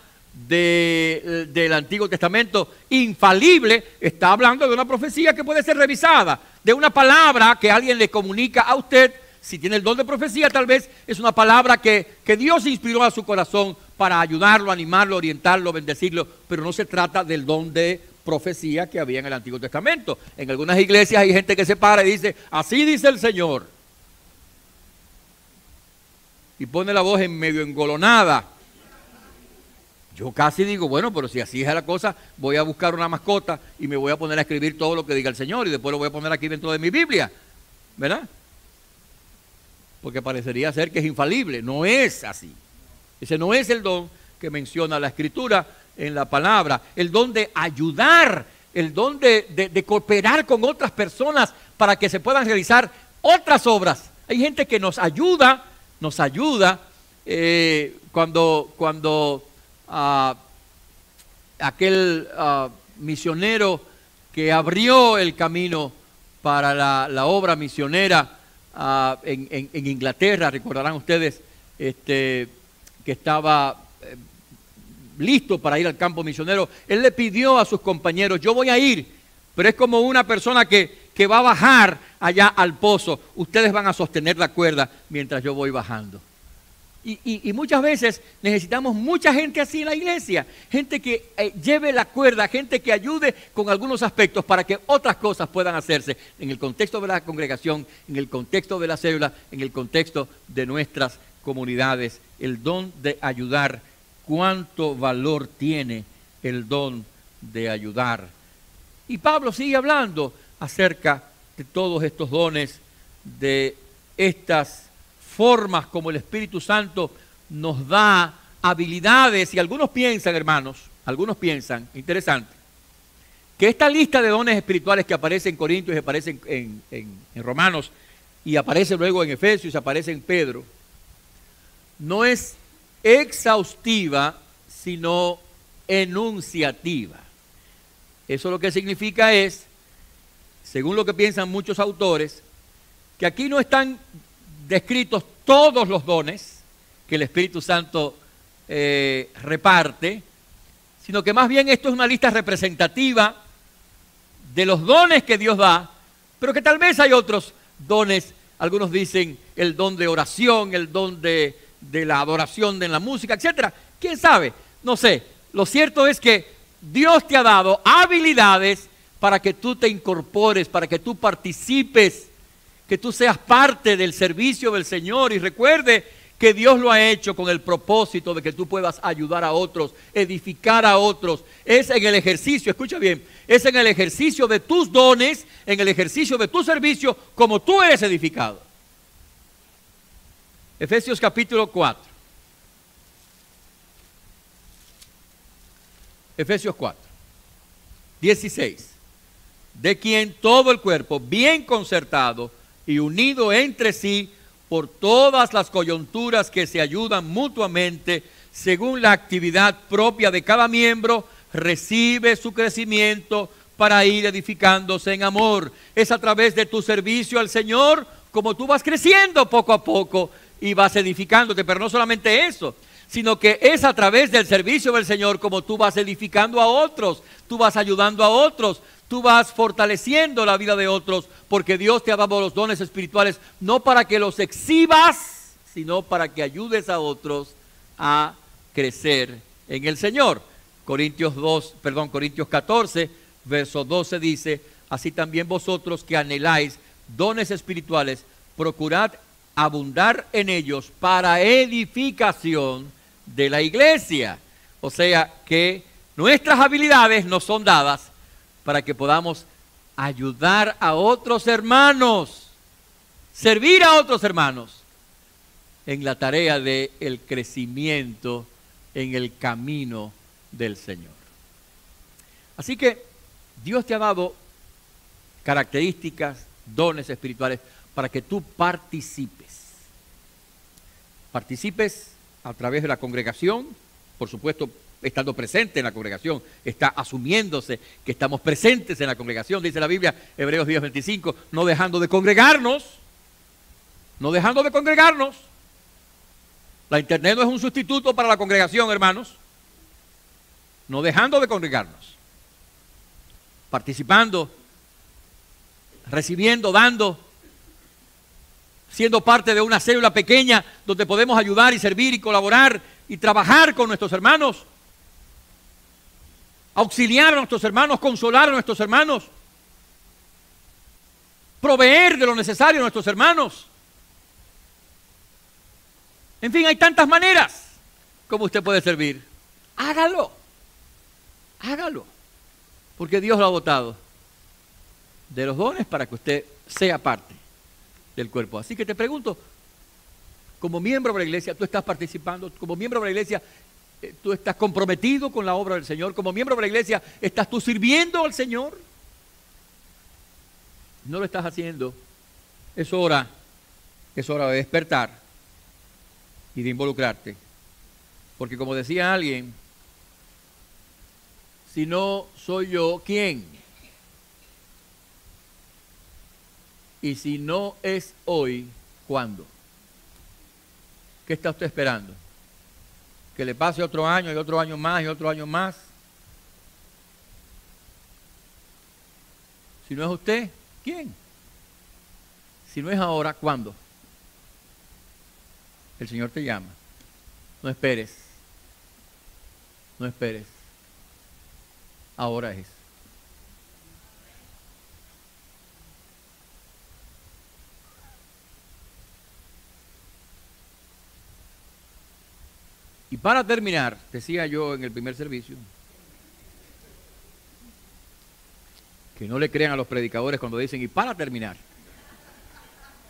del Antiguo Testamento infalible. Está hablando de una profecía que puede ser revisada, de una palabra que alguien le comunica a usted. Si tiene el don de profecía, tal vez es una palabra que Dios inspiró a su corazón para ayudarlo, animarlo, orientarlo, bendecirlo, pero no se trata del don de profecía que había en el Antiguo Testamento. En algunas iglesias hay gente que se para y dice, así dice el Señor, y pone la voz en medio engolonada. Yo casi digo, bueno, pero si así es la cosa, voy a buscar una mascota y me voy a poner a escribir todo lo que diga el Señor y después lo voy a poner aquí dentro de mi Biblia, ¿verdad? Porque parecería ser que es infalible. No es así. Ese no es el don que menciona la Escritura en la palabra. El don de ayudar, el don de cooperar con otras personas para que se puedan realizar otras obras. Hay gente que nos ayuda cuando aquel misionero que abrió el camino para la obra misionera en Inglaterra, recordarán ustedes, que estaba listo para ir al campo misionero. Él le pidió a sus compañeros, yo voy a ir, pero es como una persona que va a bajar allá al pozo. Ustedes van a sostener la cuerda mientras yo voy bajando. Y muchas veces necesitamos mucha gente así en la iglesia, gente que lleve la cuerda, gente que ayude con algunos aspectos para que otras cosas puedan hacerse en el contexto de la congregación, en el contexto de la célula, en el contexto de nuestras comunidades. El don de ayudar, cuánto valor tiene el don de ayudar. Y Pablo sigue hablando acerca de todos estos dones, de estas formas como el Espíritu Santo nos da habilidades. Y algunos piensan, hermanos, interesante, que esta lista de dones espirituales que aparece en Corintios y aparece en Romanos y aparece luego en Efesios y aparece en Pedro, no es exhaustiva, sino enunciativa. Eso lo que significa es, según lo que piensan muchos autores, que aquí no están descritos todos los dones que el Espíritu Santo reparte, sino que más bien esto es una lista representativa de los dones que Dios da, pero que tal vez hay otros dones. Algunos dicen el don de oración, el don de la adoración en la música, etcétera. ¿Quién sabe? No sé. Lo cierto es que Dios te ha dado habilidades para que tú te incorpores, para que tú participes, que tú seas parte del servicio del Señor. Y recuerde que Dios lo ha hecho con el propósito de que tú puedas ayudar a otros, edificar a otros. Es en el ejercicio, escucha bien, es en el ejercicio de tus dones, en el ejercicio de tu servicio, como tú eres edificado. Efesios capítulo 4. Efesios 4, 16. De quien todo el cuerpo, bien concertado y unido entre sí por todas las coyunturas que se ayudan mutuamente, según la actividad propia de cada miembro, recibe su crecimiento para ir edificándose en amor. Es a través de tu servicio al Señor como tú vas creciendo poco a poco y vas edificándote. Pero no solamente eso, sino que es a través del servicio del Señor como tú vas edificando a otros, tú vas ayudando a otros, tú vas fortaleciendo la vida de otros, porque Dios te ha dado los dones espirituales no para que los exhibas, sino para que ayudes a otros a crecer en el Señor. Corintios 14, verso 12 dice: así también vosotros que anheláis dones espirituales, procurad abundar en ellos para edificación de la iglesia. O sea que nuestras habilidades nos son dadas para que podamos ayudar a otros hermanos, servir a otros hermanos en la tarea del crecimiento en el camino del Señor. Así que Dios te ha dado características, dones espirituales para que tú participes. Participes a través de la congregación, por supuesto, estando presente en la congregación, está asumiéndose que estamos presentes en la congregación, dice la Biblia, Hebreos 10:25, no dejando de congregarnos, no dejando de congregarnos. La internet no es un sustituto para la congregación, hermanos. No dejando de congregarnos, participando, recibiendo, dando, siendo parte de una célula pequeña donde podemos ayudar y servir y colaborar y trabajar con nuestros hermanos, auxiliar a nuestros hermanos, consolar a nuestros hermanos, proveer de lo necesario a nuestros hermanos. En fin, hay tantas maneras como usted puede servir. Hágalo, hágalo, porque Dios lo ha dotado de los dones para que usted sea parte del cuerpo. Así que te pregunto, como miembro de la iglesia, ¿tú estás participando? Como miembro de la iglesia, ¿tú estás comprometido con la obra del Señor? Como miembro de la iglesia, ¿estás tú sirviendo al Señor? No lo estás haciendo. Es hora de despertar y de involucrarte. Porque como decía alguien, si no soy yo, ¿quién? Y si no es hoy, ¿cuándo? ¿Qué está usted esperando? ¿Que le pase otro año y otro año más y otro año más? Si no es usted, ¿quién? Si no es ahora, ¿cuándo? El Señor te llama. No esperes. No esperes. Ahora es. Y para terminar, decía yo en el primer servicio, que no le crean a los predicadores cuando dicen y para terminar,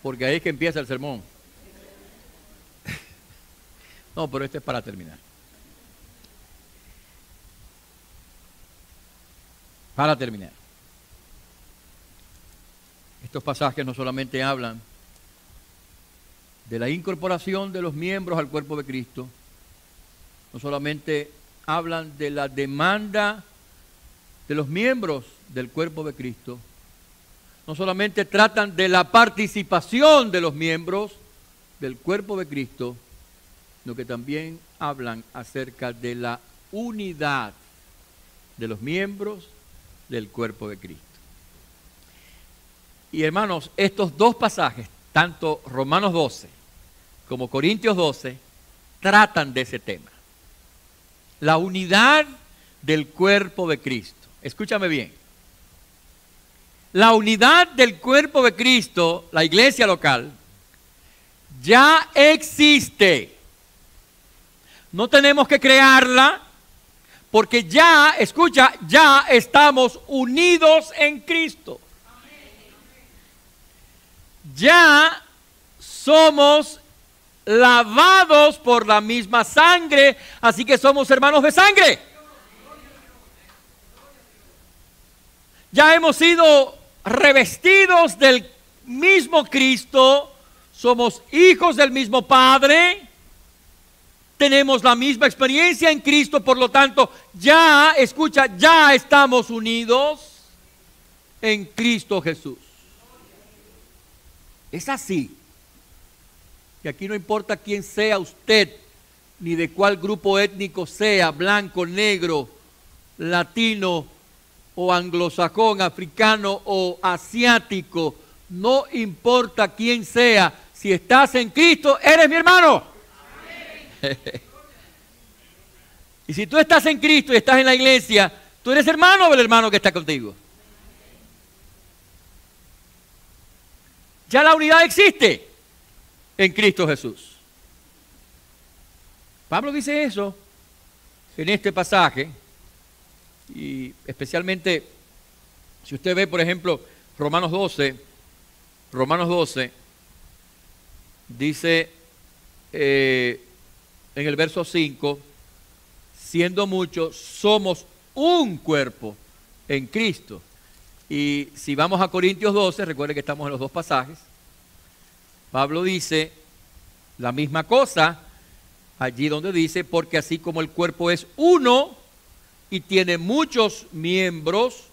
porque ahí es que empieza el sermón. No, pero este es para terminar. Para terminar. Estos pasajes no solamente hablan de la incorporación de los miembros al cuerpo de Cristo, no solamente hablan de la demanda de los miembros del cuerpo de Cristo, no solamente tratan de la participación de los miembros del cuerpo de Cristo, sino que también hablan acerca de la unidad de los miembros del cuerpo de Cristo. Y hermanos, estos dos pasajes, tanto Romanos 12 como Corintios 12, tratan de ese tema. La unidad del cuerpo de Cristo. Escúchame bien. La unidad del cuerpo de Cristo, la iglesia local, ya existe. No tenemos que crearla, porque ya, escucha, ya estamos unidos en Cristo. Ya somos lavados por la misma sangre, así que somos hermanos de sangre. Ya hemos sido revestidos del mismo Cristo, somos hijos del mismo Padre, tenemos la misma experiencia en Cristo, por lo tanto, ya estamos unidos en Cristo Jesús. Es así. Y aquí no importa quién sea usted, ni de cuál grupo étnico sea, blanco, negro, latino o anglosajón, africano o asiático, no importa quién sea, si estás en Cristo, eres mi hermano. Y si tú estás en Cristo y estás en la iglesia, ¿tú eres hermano o el hermano que está contigo? Ya la unidad existe en Cristo Jesús. Pablo dice eso en este pasaje, y especialmente si usted ve, por ejemplo, Romanos 12 dice en el verso 5, siendo muchos, somos un cuerpo en Cristo. Y si vamos a Corintios 12, recuerde que estamos en los dos pasajes, Pablo dice la misma cosa allí donde dice, porque así como el cuerpo es uno y tiene muchos miembros,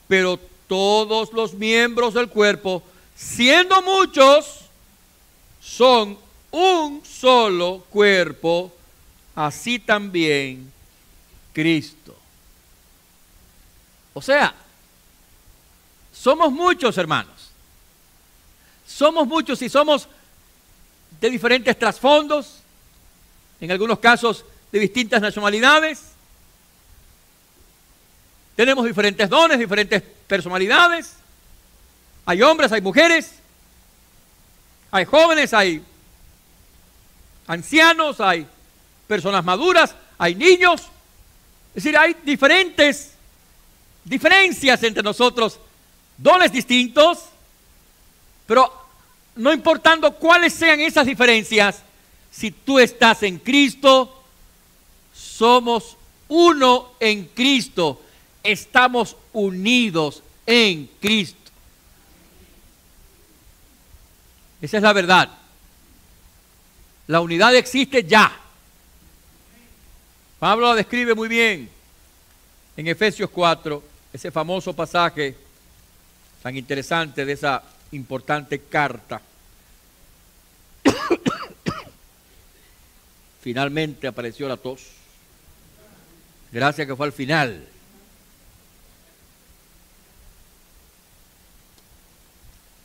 pero todos los miembros del cuerpo, siendo muchos, son un solo cuerpo, así también Cristo. O sea, somos muchos, hermanos. Somos muchos y somos de diferentes trasfondos, en algunos casos de distintas nacionalidades. Tenemos diferentes dones, diferentes personalidades. Hay hombres, hay mujeres, hay jóvenes, hay ancianos, hay personas maduras, hay niños. Es decir, hay diferencias entre nosotros, dones distintos, pero no importando cuáles sean esas diferencias, si tú estás en Cristo, somos uno en Cristo, estamos unidos en Cristo. Esa es la verdad. La unidad existe ya. Pablo la describe muy bien en Efesios 4, ese famoso pasaje tan interesante de esa importante carta. Finalmente apareció la tos. Gracias que fue al final.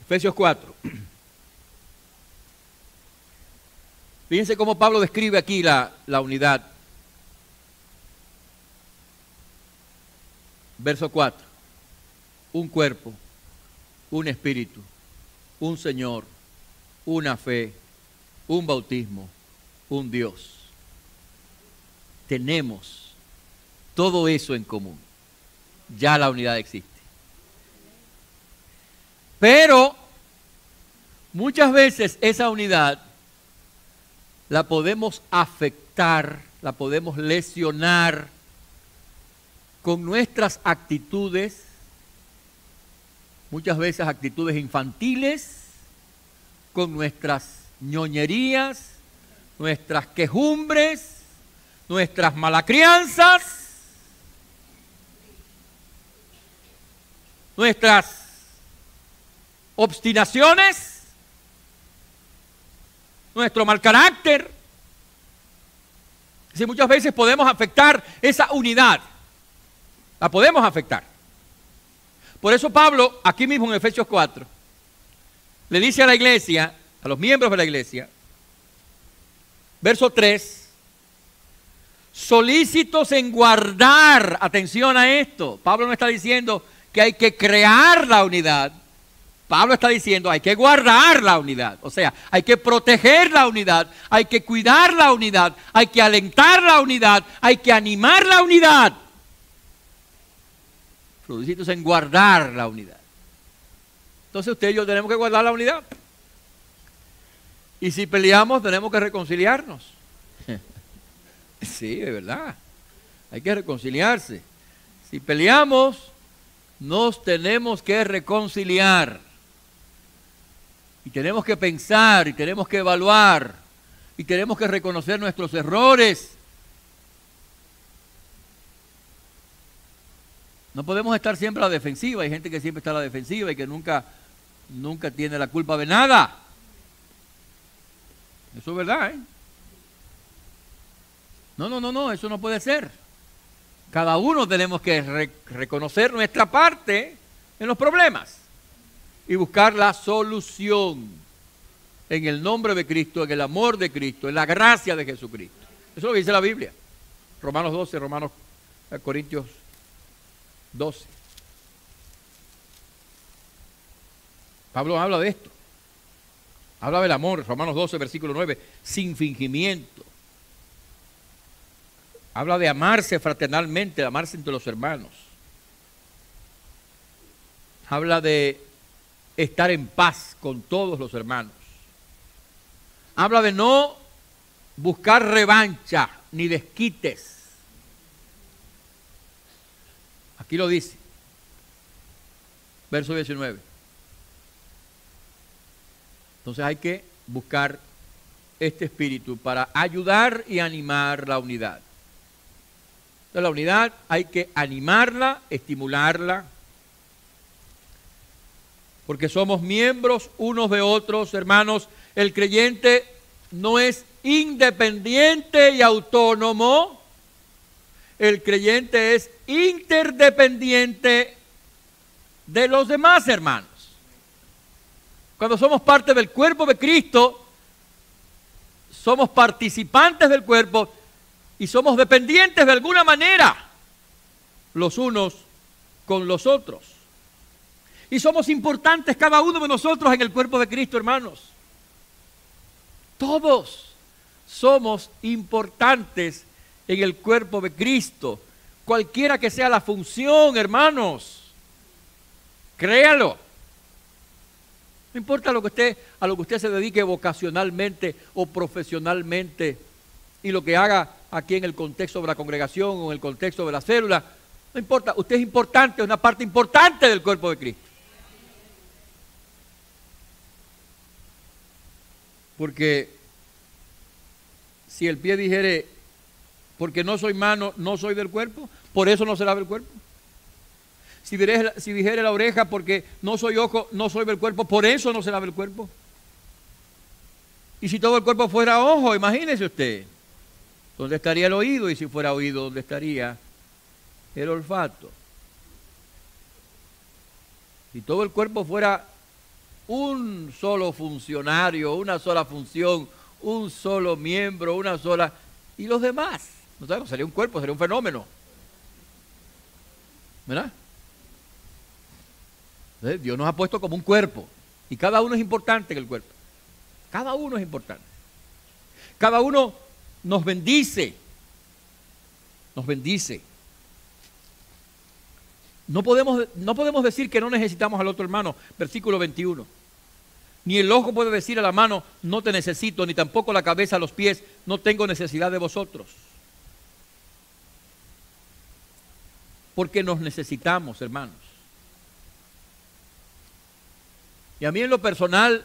Efesios 4. Fíjense cómo Pablo describe aquí la unidad. Verso 4. Un cuerpo, un espíritu, un Señor, una fe, un bautismo, un Dios. Tenemos todo eso en común. Ya la unidad existe. Pero muchas veces esa unidad la podemos afectar, la podemos lesionar con nuestras actitudes, muchas veces actitudes infantiles, con nuestras ñoñerías, nuestras quejumbres, nuestras malacrianzas, nuestras obstinaciones, nuestro mal carácter. Si muchas veces podemos afectar esa unidad, la podemos afectar. Por eso Pablo, aquí mismo en Efesios 4, le dice a la iglesia, a los miembros de la iglesia, verso 3, solícitos en guardar, atención a esto, Pablo no está diciendo que hay que crear la unidad, Pablo está diciendo hay que guardar la unidad, o sea, hay que proteger la unidad, hay que cuidar la unidad, hay que alentar la unidad, hay que animar la unidad. Solícitos en guardar la unidad. Entonces usted y yo tenemos que guardar la unidad. Y si peleamos tenemos que reconciliarnos. Sí, de verdad. Hay que reconciliarse. Si peleamos, nos tenemos que reconciliar. Y tenemos que pensar, y tenemos que evaluar, y tenemos que reconocer nuestros errores. No podemos estar siempre a la defensiva. Hay gente que siempre está a la defensiva y que nunca tiene la culpa de nada. Eso es verdad, ¿eh? No, eso no puede ser. Cada uno tenemos que reconocer nuestra parte en los problemas y buscar la solución en el nombre de Cristo, en el amor de Cristo, en la gracia de Jesucristo. Eso es lo que dice la Biblia. Romanos 12, Corintios 12. Pablo habla de esto. Habla del amor, Romanos 12, versículo 9, sin fingimiento. Habla de amarse fraternalmente, de amarse entre los hermanos. Habla de estar en paz con todos los hermanos. Habla de no buscar revancha ni desquites. Aquí lo dice, verso 19. Entonces hay que buscar este espíritu para ayudar y animar la unidad. Entonces la unidad hay que animarla, estimularla, porque somos miembros unos de otros, hermanos. El creyente no es independiente y autónomo. El creyente es interdependiente de los demás hermanos. Cuando somos parte del cuerpo de Cristo, somos participantes del cuerpo y somos dependientes de alguna manera los unos con los otros. Y somos importantes cada uno de nosotros en el cuerpo de Cristo, hermanos. Todos somos importantes en el cuerpo de Cristo, cualquiera que sea la función, hermanos. Créalo. No importa a lo que usted se dedique vocacionalmente o profesionalmente y lo que haga aquí en el contexto de la congregación o en el contexto de la célula. No importa, usted es importante, es una parte importante del cuerpo de Cristo. Porque si el pie dijere, porque no soy mano, no soy del cuerpo, por eso no será del cuerpo. Si dijere la oreja, porque no soy ojo, no soy del cuerpo, por eso no será del cuerpo. Y si todo el cuerpo fuera ojo, imagínese usted, ¿dónde estaría el oído? Y si fuera oído, ¿dónde estaría el olfato? Si todo el cuerpo fuera un solo funcionario, una sola función, un solo miembro, una sola... ¿Y los demás? No sería un cuerpo, sería un fenómeno. ¿Verdad? Entonces, Dios nos ha puesto como un cuerpo y cada uno es importante en el cuerpo. Cada uno es importante. Cada uno nos bendice. Nos bendice. No podemos decir que no necesitamos al otro hermano. Versículo 21. Ni el ojo puede decir a la mano, no te necesito, ni tampoco la cabeza a los pies, no tengo necesidad de vosotros. Porque nos necesitamos, hermanos. Y a mí en lo personal,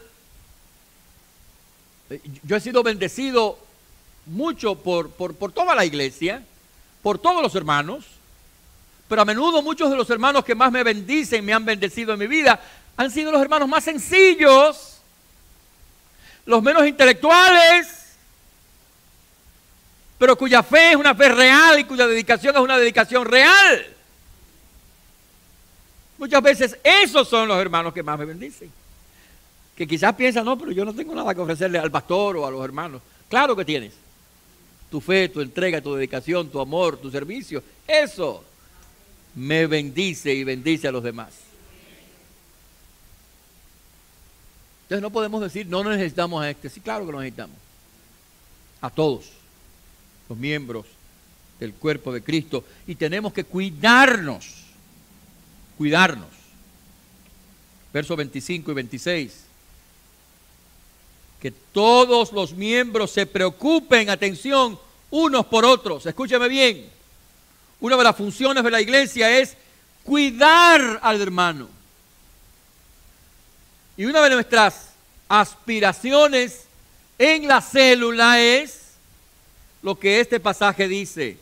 yo he sido bendecido mucho por toda la iglesia, por todos los hermanos, pero a menudo muchos de los hermanos que más me bendicen, me han bendecido en mi vida, han sido los hermanos más sencillos, los menos intelectuales, pero cuya fe es una fe real y cuya dedicación es una dedicación real. Muchas veces esos son los hermanos que más me bendicen. Que quizás piensan, no, pero yo no tengo nada que ofrecerle al pastor o a los hermanos. Claro que tienes. Tu fe, tu entrega, tu dedicación, tu amor, tu servicio. Eso me bendice y bendice a los demás. Entonces no podemos decir, no necesitamos a este. Sí, claro que lo necesitamos. A todos los miembros del cuerpo de Cristo. Y tenemos que cuidarnos. Cuidarnos. Versos 25 y 26. Que todos los miembros se preocupen, atención, unos por otros. Escúcheme bien. Una de las funciones de la iglesia es cuidar al hermano. Y una de nuestras aspiraciones en la célula es lo que este pasaje dice,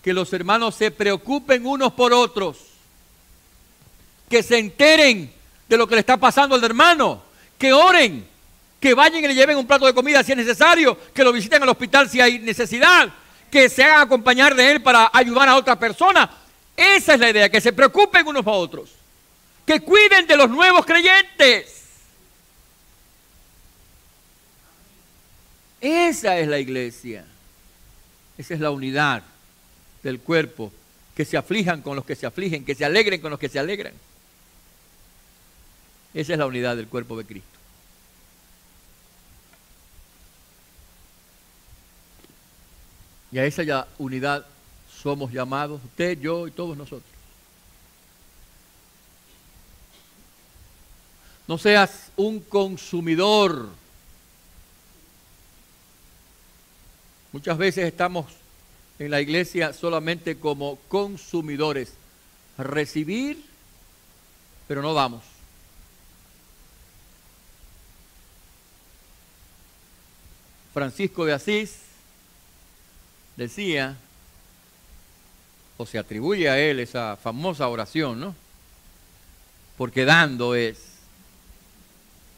que los hermanos se preocupen unos por otros, que se enteren de lo que le está pasando al hermano, que oren, que vayan y le lleven un plato de comida si es necesario, que lo visiten al hospital si hay necesidad, que se hagan acompañar de él para ayudar a otra persona. Esa es la idea, que se preocupen unos por otros, que cuiden de los nuevos creyentes. Esa es la iglesia, esa es la unidad del cuerpo, que se aflijan con los que se afligen, que se alegren con los que se alegran. Esa es la unidad del cuerpo de Cristo. Y a esa unidad somos llamados, usted, yo y todos nosotros. No seas un consumidor. Muchas veces estamos en la iglesia solamente como consumidores. Recibir, pero no damos. Francisco de Asís decía, o se atribuye a él esa famosa oración, ¿no? Porque dando es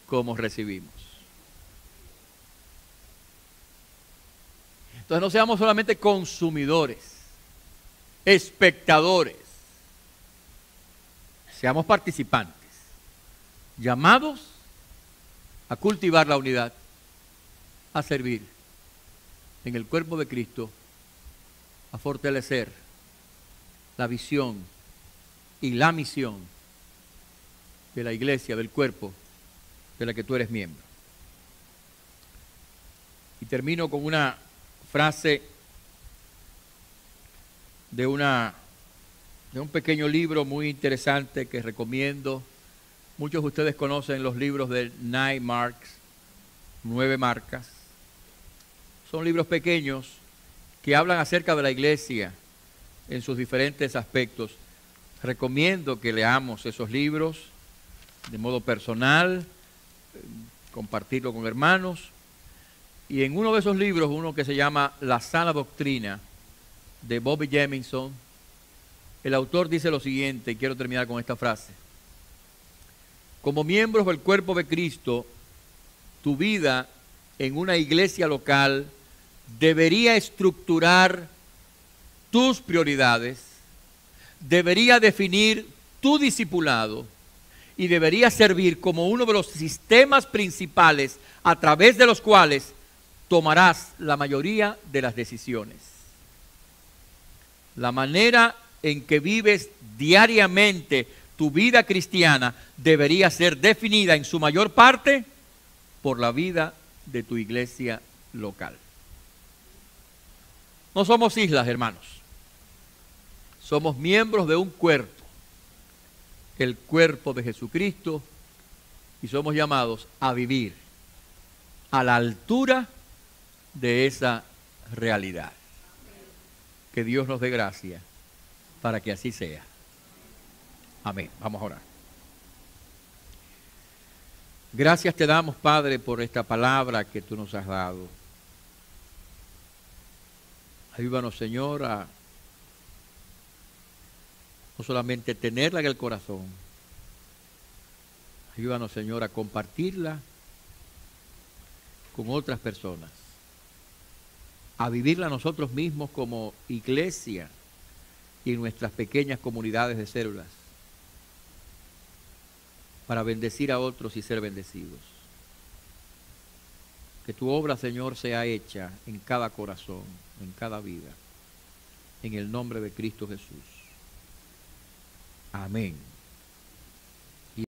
como recibimos. Entonces no seamos solamente consumidores, espectadores, seamos participantes, llamados a cultivar la unidad, a servir en el cuerpo de Cristo, a fortalecer la visión y la misión de la iglesia, del cuerpo de la que tú eres miembro. Y termino con una frase de un pequeño libro muy interesante que recomiendo. Muchos de ustedes conocen los libros de 9 Marks, 9 marcas. Son libros pequeños que hablan acerca de la iglesia en sus diferentes aspectos. Recomiendo que leamos esos libros de modo personal, compartirlo con hermanos. Y en uno de esos libros, uno que se llama La Sana Doctrina, de Bobby Jamieson, el autor dice lo siguiente, y quiero terminar con esta frase. Como miembros del cuerpo de Cristo, tu vida en una iglesia local debería estructurar tus prioridades, debería definir tu discipulado y debería servir como uno de los sistemas principales a través de los cuales tomarás la mayoría de las decisiones. La manera en que vives diariamente tu vida cristiana debería ser definida en su mayor parte por la vida de tu iglesia local. No somos islas, hermanos. Somos miembros de un cuerpo, el cuerpo de Jesucristo, y somos llamados a vivir a la altura de esa realidad. Que Dios nos dé gracia para que así sea. Amén. Vamos a orar. Gracias te damos, Padre, por esta palabra que tú nos has dado. Ayúdanos, Señor, a no solamente tenerla en el corazón. Ayúdanos, Señor, a compartirla con otras personas. A vivirla nosotros mismos como iglesia y en nuestras pequeñas comunidades de células, para bendecir a otros y ser bendecidos. Que tu obra, Señor, sea hecha en cada corazón, en cada vida, en el nombre de Cristo Jesús. Amén.